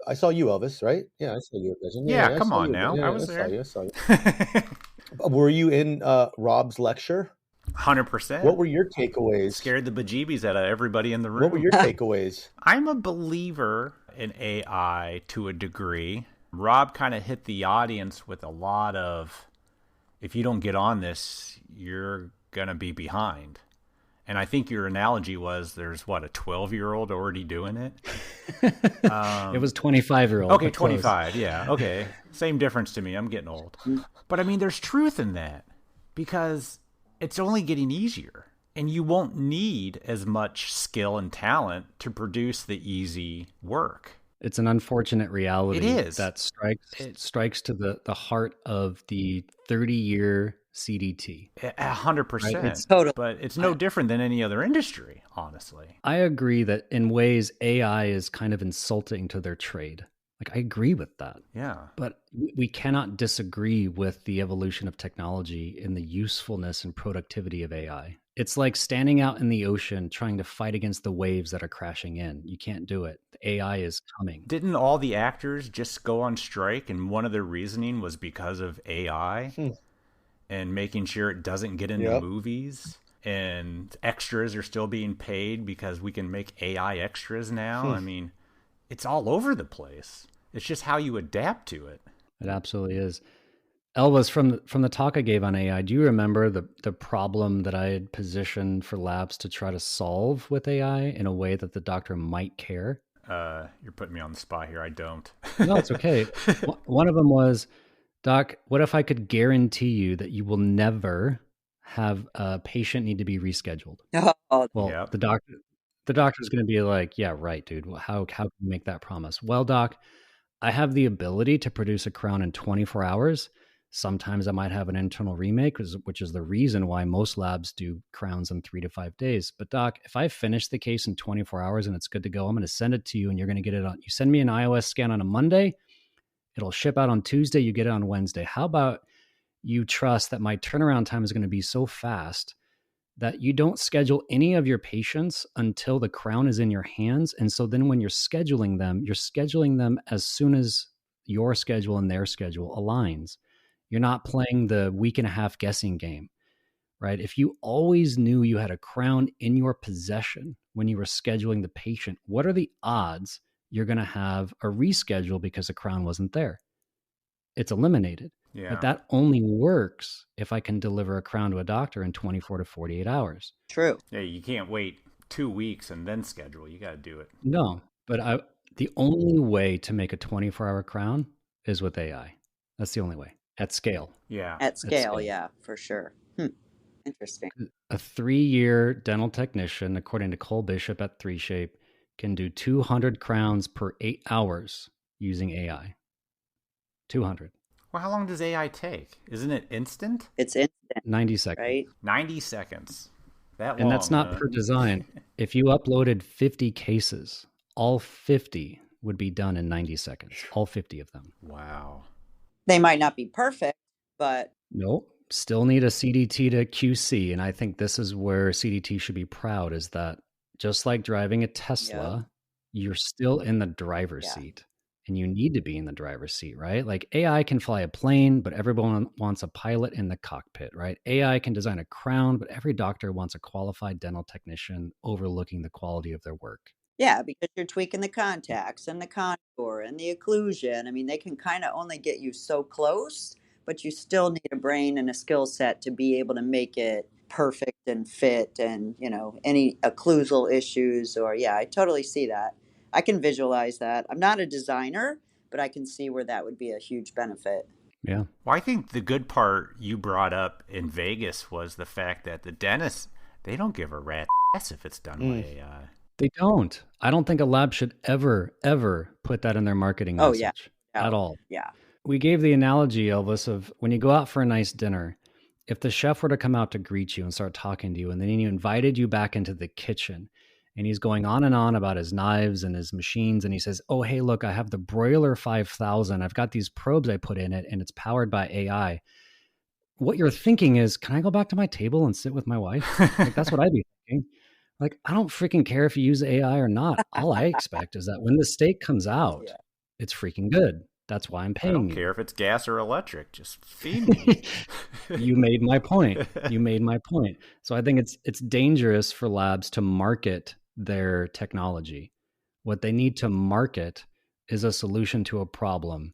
I saw you, Elvis, right? Yeah, I saw you at Vision. Yeah, come on now. Yeah, I was there. I saw you. Were you in Rob's lecture? 100%. What were your takeaways? Scared the bejeebies out of everybody in the room. What were your takeaways? I'm a believer in AI to a degree. Rob kind of hit the audience with a lot of, if you don't get on this, you're going to be behind. And I think your analogy was there's, a 12-year-old already doing it? It was 25-year-old. Okay, 25, close. Yeah, okay. Same difference to me. I'm getting old. But, I mean, there's truth in that because it's only getting easier. And you won't need as much skill and talent to produce the easy work. It's an unfortunate reality. It is. That strikes to the heart of the 30-year CDT. 100%. Right? It's total. But it's no different than any other industry, honestly. I agree that in ways AI is kind of insulting to their trade. Like, I agree with that. Yeah. But we cannot disagree with the evolution of technology and the usefulness and productivity of AI. It's like standing out in the ocean trying to fight against the waves that are crashing in. You can't do it. The AI is coming. Didn't all the actors just go on strike? And one of their reasoning was because of AI and making sure it doesn't get into movies. And extras are still being paid because we can make AI extras now. I mean, it's all over the place. It's just how you adapt to it. It absolutely is. Elvis, from the talk I gave on AI, do you remember the problem that I had positioned for labs to try to solve with AI in a way that the doctor might care? You're putting me on the spot here. I don't. No, it's okay. One of them was, Doc, what if I could guarantee you that you will never have a patient need to be rescheduled? Well, the doctor's going to be like, yeah, right, dude. Well, how can you make that promise? Well, doc, I have the ability to produce a crown in 24 hours. Sometimes I might have an internal remake, which is the reason why most labs do crowns in 3 to 5 days. But doc, if I finish the case in 24 hours and it's good to go, I'm going to send it to you and you're going to get it on. You send me an iOS scan on a Monday, it'll ship out on Tuesday, you get it on Wednesday. How about you trust that my turnaround time is going to be so fast that you don't schedule any of your patients until the crown is in your hands. And so then when you're scheduling them as soon as your schedule and their schedule aligns. You're not playing the week and a half guessing game. right? If you always knew you had a crown in your possession when you were scheduling the patient, what are the odds you're going to have a reschedule because the crown wasn't there? It's eliminated. Yeah. But that only works if I can deliver a crown to a doctor in 24 to 48 hours. True. Yeah, you can't wait 2 weeks and then schedule. You got to do it. No, but the only way to make a 24-hour crown is with AI. That's the only way. At scale. Yeah. At scale, yeah, for sure. Interesting. A 3-year dental technician, according to Cole Bishop at 3Shape, can do 200 crowns per 8 hours using AI. 200. Well, how long does AI take? Isn't it instant? It's instant. 90 seconds. Right? 90 seconds. That long. And that's not per design. If you uploaded 50 cases, all 50 would be done in 90 seconds. All 50 of them. Wow. They might not be perfect, but... Nope. Still need a CDT to QC. And I think this is where CDT should be proud, is that just like driving a Tesla, you're still in the driver's seat. And you need to be in the driver's seat, right? Like AI can fly a plane, but everyone wants a pilot in the cockpit, right? AI can design a crown, but every doctor wants a qualified dental technician overlooking the quality of their work. Yeah, because you're tweaking the contacts and the contour and the occlusion. I mean, they can kind of only get you so close, but you still need a brain and a skill set to be able to make it perfect and fit and, any occlusal issues or, I totally see that. I can visualize that. I'm not a designer, but I can see where that would be a huge benefit. Yeah. Well, I think the good part you brought up in Vegas was the fact that the dentists, they don't give a rat's ass if it's done by AI. They don't. I don't think a lab should ever put that in their marketing message at all. Yeah. We gave the analogy, Elvis, of when you go out for a nice dinner, if the chef were to come out to greet you and start talking to you, and then he invited you back into the kitchen, and he's going on and on about his knives and his machines. And he says, oh, hey, look, I have the Broiler 5000. I've got these probes I put in it, and it's powered by AI. What you're thinking is, can I go back to my table and sit with my wife? Like, that's what I'd be thinking. Like, I don't freaking care if you use AI or not. All I expect is that when the steak comes out, it's freaking good. That's why I'm paying you. I don't care if it's gas or electric. Just feed me. You made my point. So I think it's dangerous for labs to market their technology. What they need to market is a solution to a problem.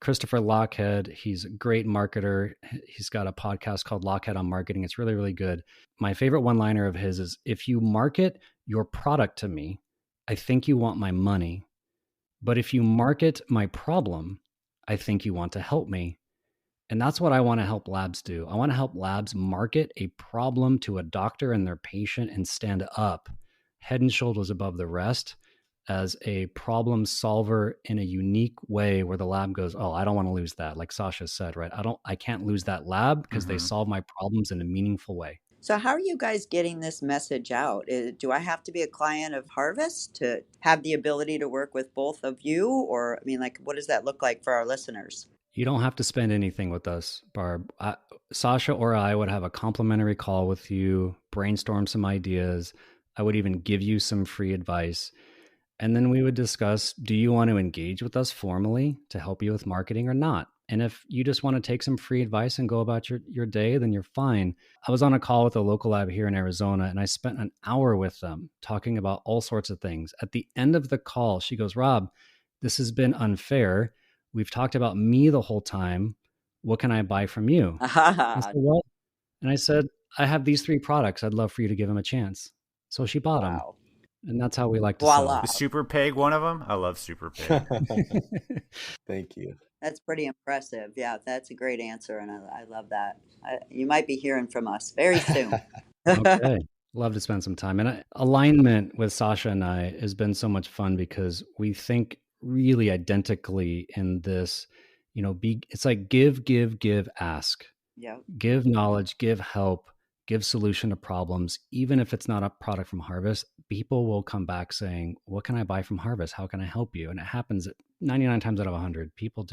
Christopher Lochhead, he's a great marketer. He's got a podcast called Lochhead on Marketing. It's really, really good. My favorite one-liner of his is, if you market your product to me, I think you want my money. But if you market my problem, I think you want to help me. And that's what I want to help labs do. I want to help labs market a problem to a doctor and their patient and stand up head and shoulders above the rest as a problem solver in a unique way where the lab goes, oh, I don't want to lose that. Like Sasha said, right? I can't lose that lab because they solve my problems in a meaningful way. So how are you guys getting this message out? Do I have to be a client of Harvest to have the ability to work with both of you? Or, what does that look like for our listeners? You don't have to spend anything with us, Barb. Sasha or I would have a complimentary call with you, brainstorm some ideas. I would even give you some free advice. And then we would discuss, do you want to engage with us formally to help you with marketing or not? And if you just want to take some free advice and go about your day, then you're fine. I was on a call with a local lab here in Arizona, and I spent an hour with them talking about all sorts of things. At the end of the call, she goes, Rob, this has been unfair. We've talked about me the whole time. What can I buy from you? I said, well, and I said, I have these 3 products. I'd love for you to give them a chance. So she bought them. And that's how we like to sell. Is Super Peg one of them? I love Super Peg. Thank you. That's pretty impressive. Yeah, that's a great answer. And I love that. You might be hearing from us very soon. Okay. Love to spend some time. And alignment with Sasha and I has been so much fun because we think really identically in this, it's like give, ask. Yeah. Give knowledge, give help, give solution to problems. Even if it's not a product from Harvest, people will come back saying, what can I buy from Harvest? How can I help you? And it happens 99 times out of 100, people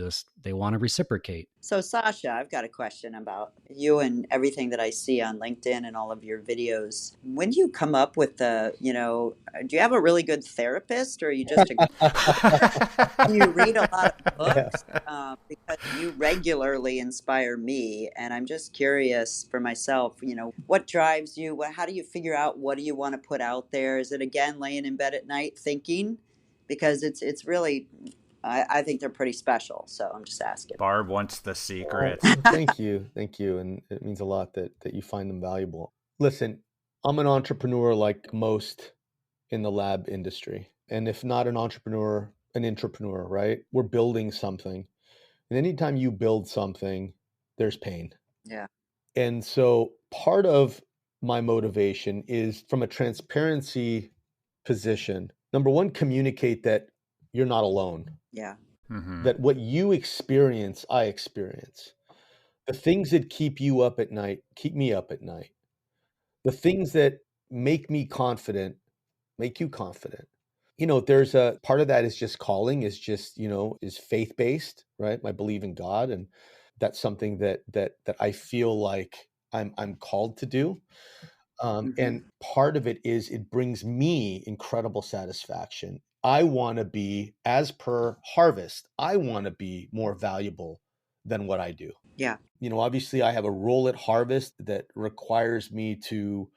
they want to reciprocate. So Sasha, I've got a question about you and everything that I see on LinkedIn and all of your videos. When do you come up with do you have a really good therapist, or are you just do you read a lot of books? Because you regularly inspire me, and I'm just curious for myself, what drives you? How do you figure out what do you want to put out there? Is it, again, laying in bed at night thinking? Because it's really... I think they're pretty special, so I'm just asking. Barb wants the secrets. Thank you. And it means a lot that you find them valuable. Listen, I'm an entrepreneur like most in the lab industry. And if not an entrepreneur, an intrapreneur, right? We're building something. And anytime you build something, there's pain. Yeah. And so part of my motivation is from a transparency position. Number one, communicate that you're not alone. Yeah. Mm-hmm. That what you experience, I experience. The things that keep you up at night, keep me up at night. The things that make me confident, make you confident. There's a part of that is just calling, is just, is faith-based, right? I believe in God. And that's something that I feel like I'm called to do. And part of it is it brings me incredible satisfaction. I want to be, as per Harvest, I want to be more valuable than what I do. Yeah. Obviously I have a role at Harvest that requires me to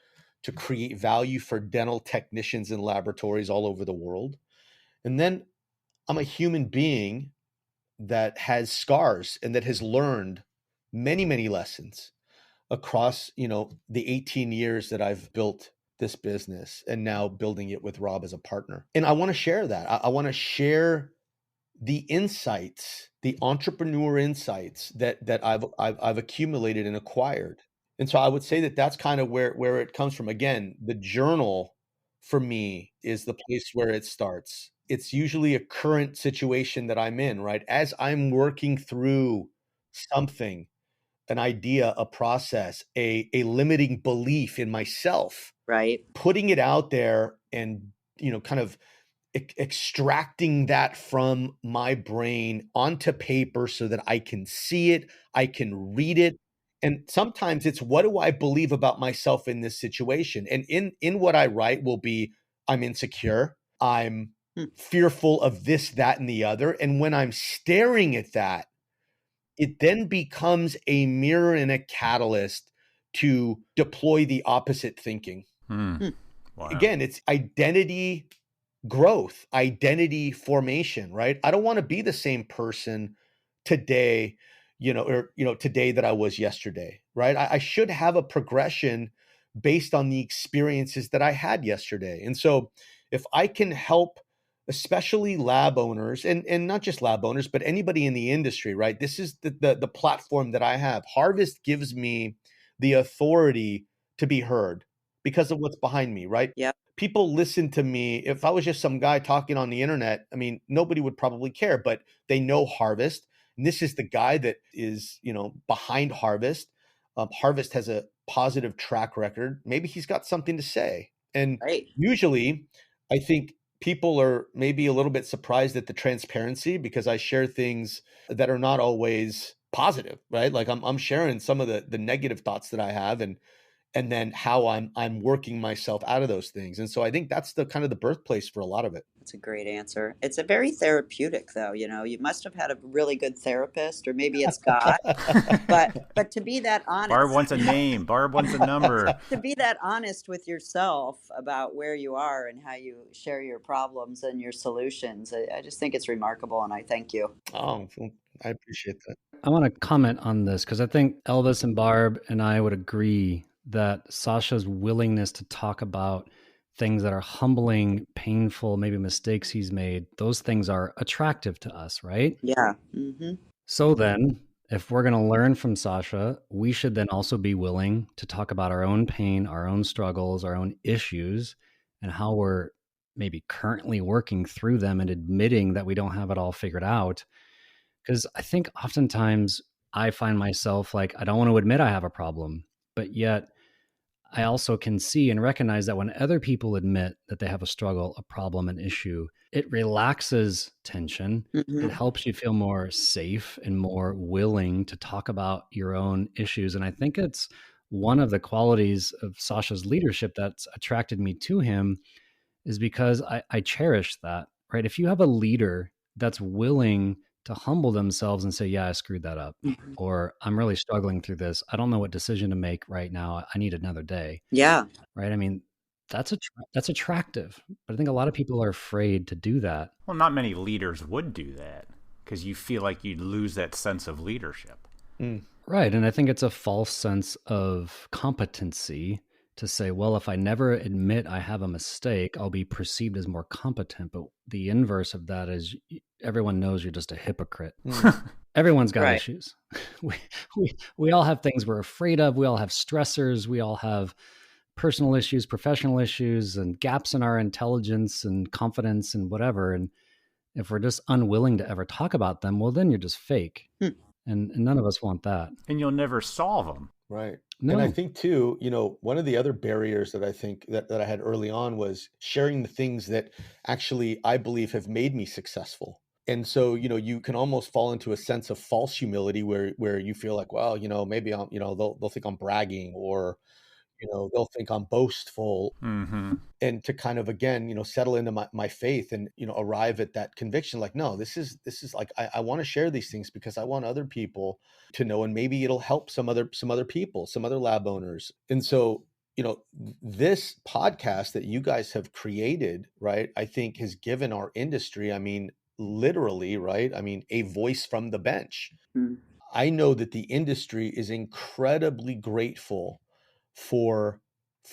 create value for dental technicians in laboratories all over the world. And then I'm a human being that has scars and that has learned many, many lessons across, the 18 years that I've built this business and now building it with Rob as a partner. And I want to share that. I want to share the insights, the entrepreneur insights that I've accumulated and acquired. And so I would say that that's kind of where it comes from. Again, the journal for me is the place where it starts. It's usually a current situation that I'm in, right? As I'm working through something, an idea, a process, a limiting belief in myself, right? Putting it out there and, kind of extracting that from my brain onto paper so that I can see it, I can read it. And sometimes it's, what do I believe about myself in this situation? And in what I write will be, I'm insecure, I'm fearful of this, that, and the other. And when I'm staring at that, it then becomes a mirror and a catalyst to deploy the opposite thinking. Wow. Again, it's identity growth, identity formation, right? I don't want to be the same person today, today that I was yesterday, right? I should have a progression based on the experiences that I had yesterday. And so if I can help especially lab owners and not just lab owners, but anybody in the industry, right? This is the platform that I have. Harvest gives me the authority to be heard because of what's behind me, right? Yeah. People listen to me. If I was just some guy talking on the internet, I mean, nobody would probably care, but they know Harvest. And this is the guy that is, behind Harvest. Harvest has a positive track record. Maybe he's got something to say. And usually I think people are maybe a little bit surprised at the transparency because I share things that are not always positive, right? Like I'm sharing some of the negative thoughts that I have and then how I'm working myself out of those things. And so I think that's the kind of the birthplace for a lot of it. That's a great answer. It's a very therapeutic, though. You must have had a really good therapist, or maybe it's God. but to be that honest, Barb wants a name. Barb wants a number. To be that honest with yourself about where you are and how you share your problems and your solutions, I just think it's remarkable, and I thank you. Oh, I appreciate that. I want to comment on this because I think Elvis and Barb and I would agree that Sasha's willingness to talk about things that are humbling, painful, maybe mistakes he's made, those things are attractive to us, right? Yeah. Mm-hmm. So then, if we're going to learn from Sasha, we should then also be willing to talk about our own pain, our own struggles, our own issues, and how we're maybe currently working through them and admitting that we don't have it all figured out. Because I think oftentimes I find myself like, I don't want to admit I have a problem, but yet I also can see and recognize that when other people admit that they have a struggle, a problem, an issue, it relaxes tension. It helps you feel more safe and more willing to talk about your own issues. And I think it's one of the qualities of Sasha's leadership that's attracted me to him, is because I cherish that, right? If you have a leader that's willing to humble themselves and say, yeah, I screwed that up, or I'm really struggling through this. I don't know what decision to make right now. I need another day. Yeah. Right. I mean, that's attractive, but I think a lot of people are afraid to do that. Well, not many leaders would do that because you feel like you'd lose that sense of leadership. Right. And I think it's a false sense of competency to say, well, if I never admit I have a mistake, I'll be perceived as more competent. But the inverse of that is everyone knows you're just a hypocrite. Everyone's got issues. We all have things we're afraid of. We all have stressors. We all have personal issues, professional issues, and gaps in our intelligence and confidence and whatever. And if we're just unwilling to ever talk about them, well, then you're just fake. And none of us want that. And you'll never solve them. Right. No. And I think too, one of the other barriers that I think that I had early on was sharing the things that actually I believe have made me successful. And so, you can almost fall into a sense of false humility where you feel like, well, maybe I'm, they'll think I'm bragging, or, they'll think I'm boastful. And to kind of, again, settle into my faith and, arrive at that conviction, like, no, this is like, I want to share these things because I want other people to know, and maybe it'll help some other people, some other lab owners. And so, this podcast that you guys have created, right, I think has given our industry, I mean, literally, right, I mean, a voice from the bench. I know that the industry is incredibly grateful for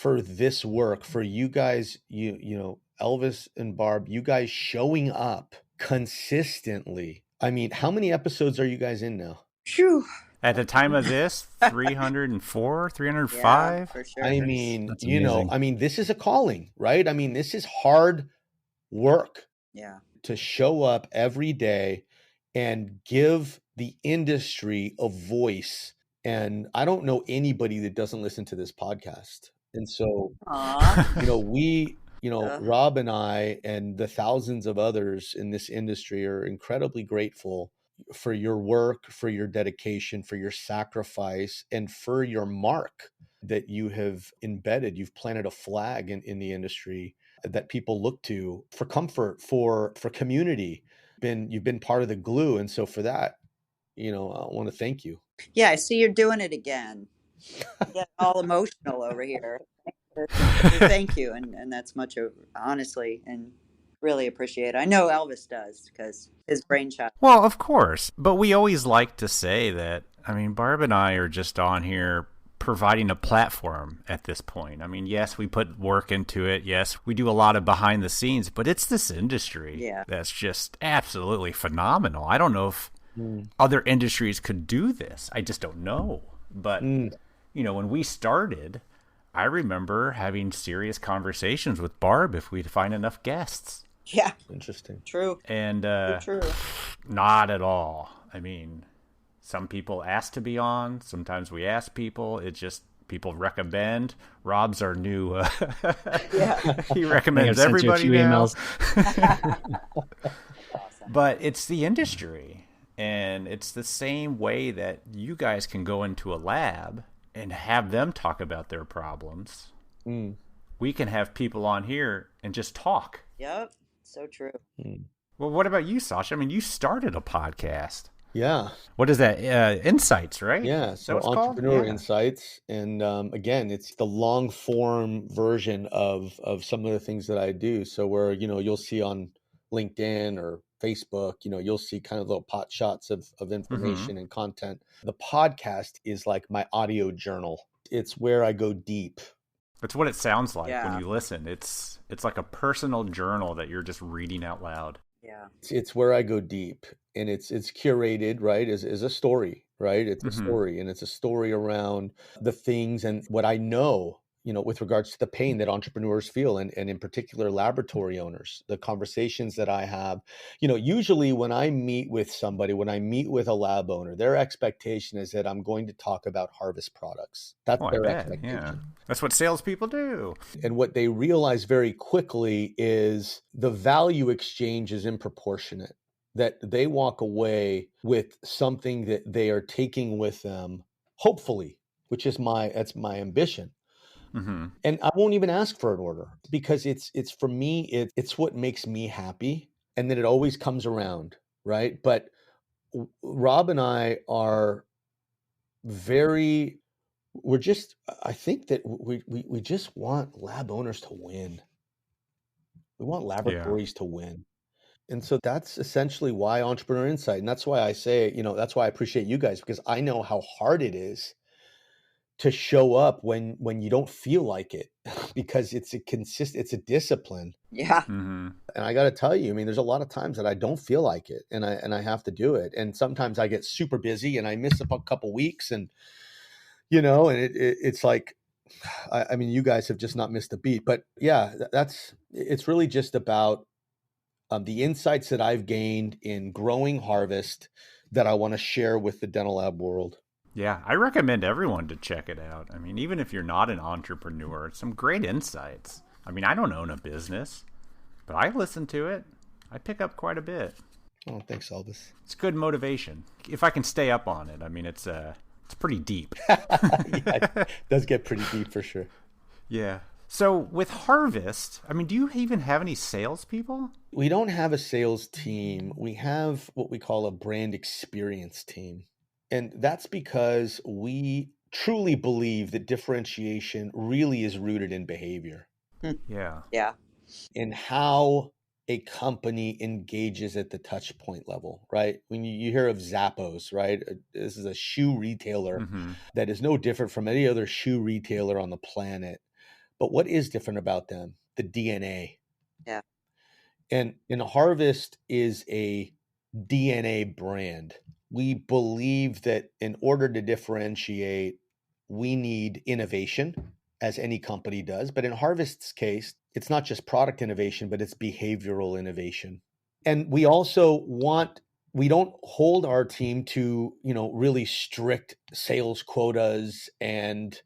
this work, for you guys, Elvis and Barb, you guys showing up consistently. I mean, how many episodes are you guys in now? Phew. At the time of this, 304, 305. Yeah, for sure. I mean, this is a calling, right? I mean, this is hard work. Yeah. To show up every day and give the industry a voice. And I don't know anybody that doesn't listen to this podcast. And so, Rob and I and the thousands of others in this industry are incredibly grateful for your work, for your dedication, for your sacrifice, and for your mark that you have embedded. You've planted a flag in the industry that people look to for comfort, for community. You've been part of the glue. And so for that, I want to thank you. Yeah, I see you're doing it again. You get all emotional over here. Thank you. And that's much, honestly, and really appreciate it. I know Elvis does because his brainchild. Well, of course. But we always like to say that, I mean, Barb and I are just on here providing a platform at this point. I mean, yes, we put work into it. Yes, we do a lot of behind the scenes, but it's this industry that's just absolutely phenomenal. I don't know if other industries could do this. I just don't know. But, when we started, I remember having serious conversations with Barb if we'd find enough guests. Yeah. Interesting. True. And true. Not at all. I mean, some people ask to be on. Sometimes we ask people. It's just people recommend. Rob's our new. He recommends everybody now. But it's the industry, and it's the same way that you guys can go into a lab and have them talk about their problems. We can have people on here and just talk. Yep. So true. Well, what about you, Sasha? I mean, you started a podcast. Yeah. What is that? Insights, right? Yeah. So Entrepreneur Insights. And again, it's the long form version of some of the things that I do. So where, you'll see on LinkedIn or Facebook, you'll see kind of little pot shots of information and content. The podcast is like my audio journal. It's where I go deep. It's what it sounds like when you listen. It's like a personal journal that you're just reading out loud. Yeah. It's where I go deep, and it's curated, right, as a story, right? It's a story, and it's a story around the things and what I know, with regards to the pain that entrepreneurs feel, and in particular laboratory owners. The conversations that I have, usually when I meet with somebody, when I meet with a lab owner, their expectation is that I'm going to talk about harvest products. That's their expectation. Yeah. That's what salespeople do. And what they realize very quickly is the value exchange is improportionate, that they walk away with something that they are taking with them, hopefully, which is that's my ambition. Mm-hmm. And I won't even ask for an order, because it's for me, it's what makes me happy. And then it always comes around, right? But Rob and I are I think that we just want lab owners to win. We want laboratories to win. And so that's essentially why Entrepreneur Insight. And that's why I say, that's why I appreciate you guys, because I know how hard it is to show up when you don't feel like it, because it's a discipline. Yeah. Mm-hmm. And I got to tell you, there's a lot of times that I don't feel like it, and I have to do it. And sometimes I get super busy and I miss a couple weeks, and it's like, you guys have just not missed a beat. But yeah, it's really just about the insights that I've gained in growing Harvest that I want to share with the dental lab world. Yeah, I recommend everyone to check it out. Even if you're not an entrepreneur, it's some great insights. I don't own a business, but I listen to it. I pick up quite a bit. Oh, thanks, Elvis. It's good motivation. If I can stay up on it. It's pretty deep. Yeah, it does get pretty deep for sure. Yeah. So with Harvest, do you even have any salespeople? We don't have a sales team. We have what we call a brand experience team. And that's because we truly believe that differentiation really is rooted in behavior. Yeah. Yeah. In how a company engages at the touch point level, right? When you hear of Zappos, right? This is a shoe retailer that is no different from any other shoe retailer on the planet. But what is different about them? The DNA. Yeah. And Harvest is a DNA brand. We believe that in order to differentiate, we need innovation, as any company does. But in Harvest's case, it's not just product innovation, but it's behavioral innovation. And we also we don't hold our team to, really strict sales quotas and,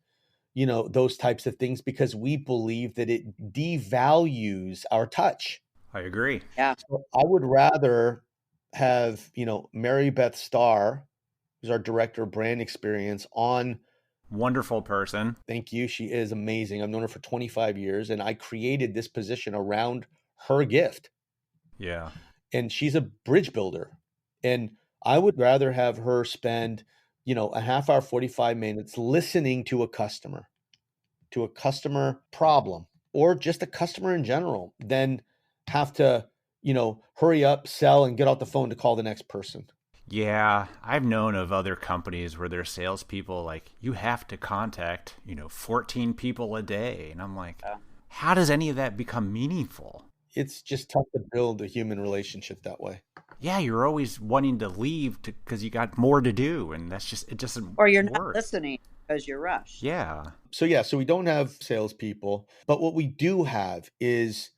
those types of things, because we believe that it devalues our touch. I agree. Yeah. So I would rather have, Mary Beth Starr, who's our director of brand experience, on. Wonderful person. Thank you. She is amazing. I've known her for 25 years, and I created this position around her gift. Yeah. And she's a bridge builder. And I would rather have her spend, a half hour, 45 minutes listening to a customer problem, or just a customer in general, than have to, hurry up, sell, and get off the phone to call the next person. Yeah, I've known of other companies where their salespeople, you have to contact, 14 people a day. And I'm like, how does any of that become meaningful? It's just tough to build a human relationship that way. Yeah, you're always wanting to leave because you got more to do. And it just doesn't Or you're work. not listening because you're rushed. Yeah. So we don't have salespeople, but what we do have is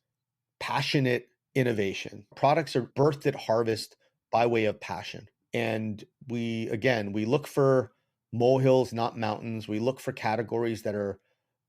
passionate innovation. Products are birthed at Harvest by way of passion. And we look for molehills, not mountains. We look for categories that are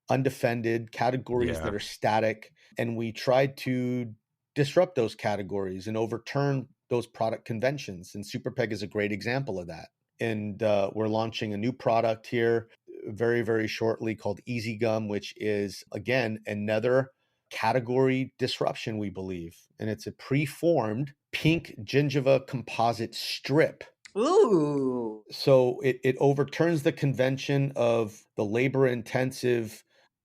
undefended, categories that are static, and we try to disrupt those categories and overturn those product conventions. And SuperPeg is a great example of that. And we're launching a new product here very, very shortly called Easy Gum, which is, again, another category disruption, we believe. And it's a preformed pink gingiva composite strip. Ooh. So it overturns the convention of the labor-intensive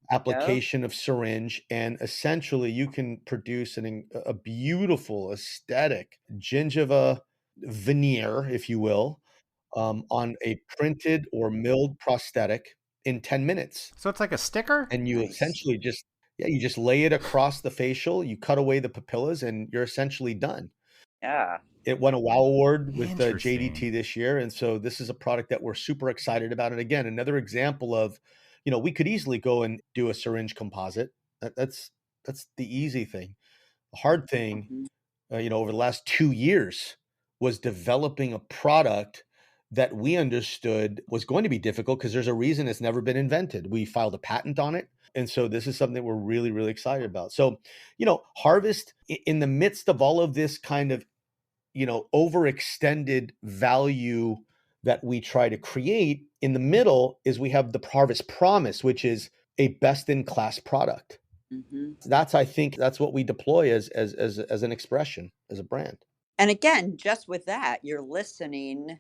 application of syringe, and essentially you can produce a beautiful aesthetic gingiva veneer, if you will, on a printed or milled prosthetic in 10 minutes. So it's like a sticker? And you essentially you just lay it across the facial, you cut away the papillas, and you're essentially done. Yeah. It won a WOW award with the JDT this year. And so this is a product that we're super excited about. And again, another example of, we could easily go and do a syringe composite. That's the easy thing. The hard thing, over the last 2 years was developing a product that we understood was going to be difficult because there's a reason it's never been invented. We filed a patent on it. And so this is something that we're really, really excited about. So, Harvest, in the midst of all of this kind of, overextended value that we try to create, in the middle is we have the Harvest Promise, which is a best-in-class product. I think that's what we deploy as an expression, as a brand. And again, just with that, you're listening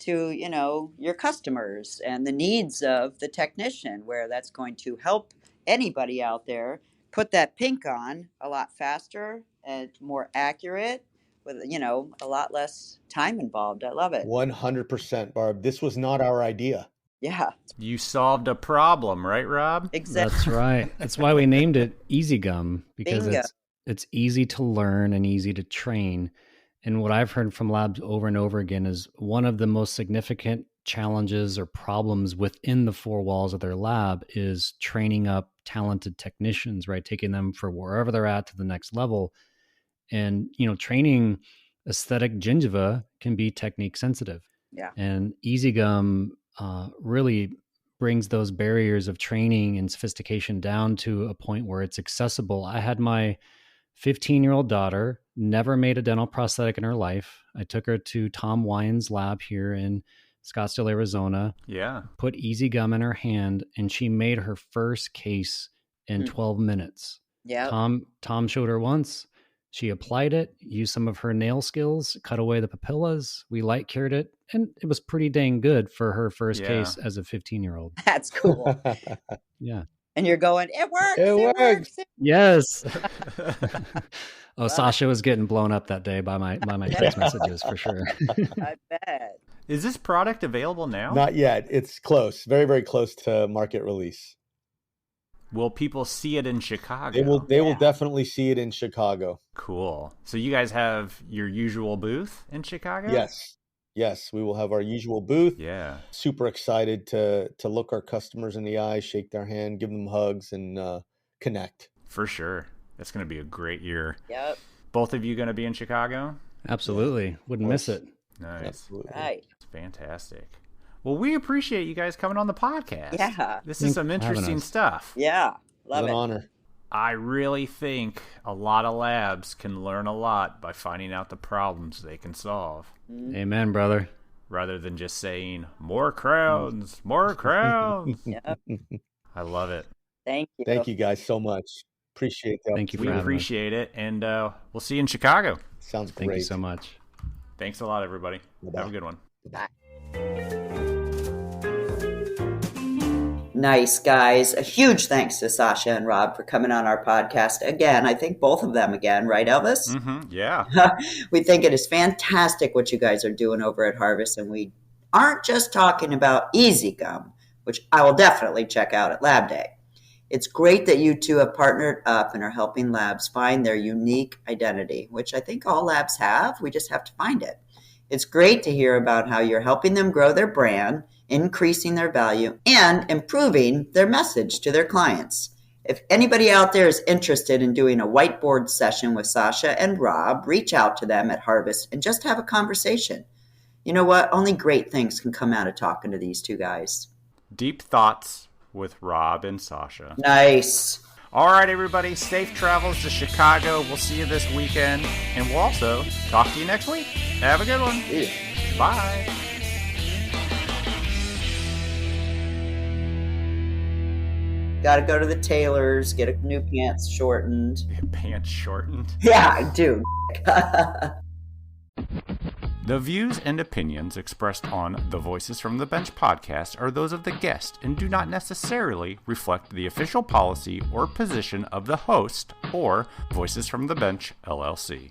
to, your customers and the needs of the technician, where that's going to help anybody out there put that pink on a lot faster and more accurate with, a lot less time involved. I love it. 100%, Barb. This was not our idea. Yeah. You solved a problem, right, Rob? Exactly. That's right. That's why we named it Easy Gum, because it's easy to learn and easy to train. And what I've heard from labs over and over again is one of the most significant challenges or problems within the four walls of their lab is training up talented technicians, right? Taking them for wherever they're at to the next level. And, training aesthetic gingiva can be technique sensitive. Yeah. And Easy Gum really brings those barriers of training and sophistication down to a point where it's accessible. I had my 15-year-old daughter, never made a dental prosthetic in her life. I took her to Tom Wyans' lab here in Scottsdale, Arizona. Yeah. Put Easy Gum in her hand, and she made her first case in 12 minutes. Yeah. Tom showed her once. She applied it, used some of her nail skills, cut away the papillas. We light cured it, and it was pretty dang good for her first case as a 15-year-old. That's cool. Yeah. And you're going, it works. It works. Yes. Sasha was getting blown up that day by my text messages for sure. I bet. Is this product available now? Not yet. It's close. Very, very close to market release. Will people see it in Chicago? They will definitely see it in Chicago. Cool. So you guys have your usual booth in Chicago? Yes, we will have our usual booth. Yeah. Super excited to look our customers in the eye, shake their hand, give them hugs, and connect. For sure. That's going to be a great year. Yep. Both of you going to be in Chicago? Absolutely. Wouldn't miss it. Nice. Absolutely. Right. It's fantastic. Well, we appreciate you guys coming on the podcast. Yeah. This is some interesting stuff. Yeah. Love It's it. an honor. I really think a lot of labs can learn a lot by finding out the problems they can solve. Amen, brother. Rather than just saying, more crowns, more crowns. Yep. I love it. Thank you. Thank you guys so much. Appreciate that. Thank you for We having appreciate it. And we'll see you in Chicago. Sounds us. great. Thank you so much. Thanks a lot, everybody. Bye-bye. Have a good one. Bye. Nice, guys. A huge thanks to Sasha and Rob for coming on our podcast again. I think both of them again, right, Elvis? Mm-hmm. Yeah. We think it is fantastic what you guys are doing over at Harvest, and we aren't just talking about Easy Gum, which I will definitely check out at Lab Day. It's great that you two have partnered up and are helping labs find their unique identity, which I think all labs have. We just have to find it. It's great to hear about how you're helping them grow their brand, increasing their value, and improving their message to their clients. If anybody out there is interested in doing a whiteboard session with Sasha and Rob, reach out to them at Harvest and just have a conversation. You know what? Only great things can come out of talking to these two guys. Deep thoughts with Rob and Sasha. Nice. All right, everybody. Safe travels to Chicago. We'll see you this weekend. And we'll also talk to you next week. Have a good one. Yeah. Bye. Got to go to the tailor's, get a new pants shortened. Pants shortened. Yeah, I do. The views and opinions expressed on the Voices from the Bench podcast are those of the guest and do not necessarily reflect the official policy or position of the host or Voices from the Bench, LLC.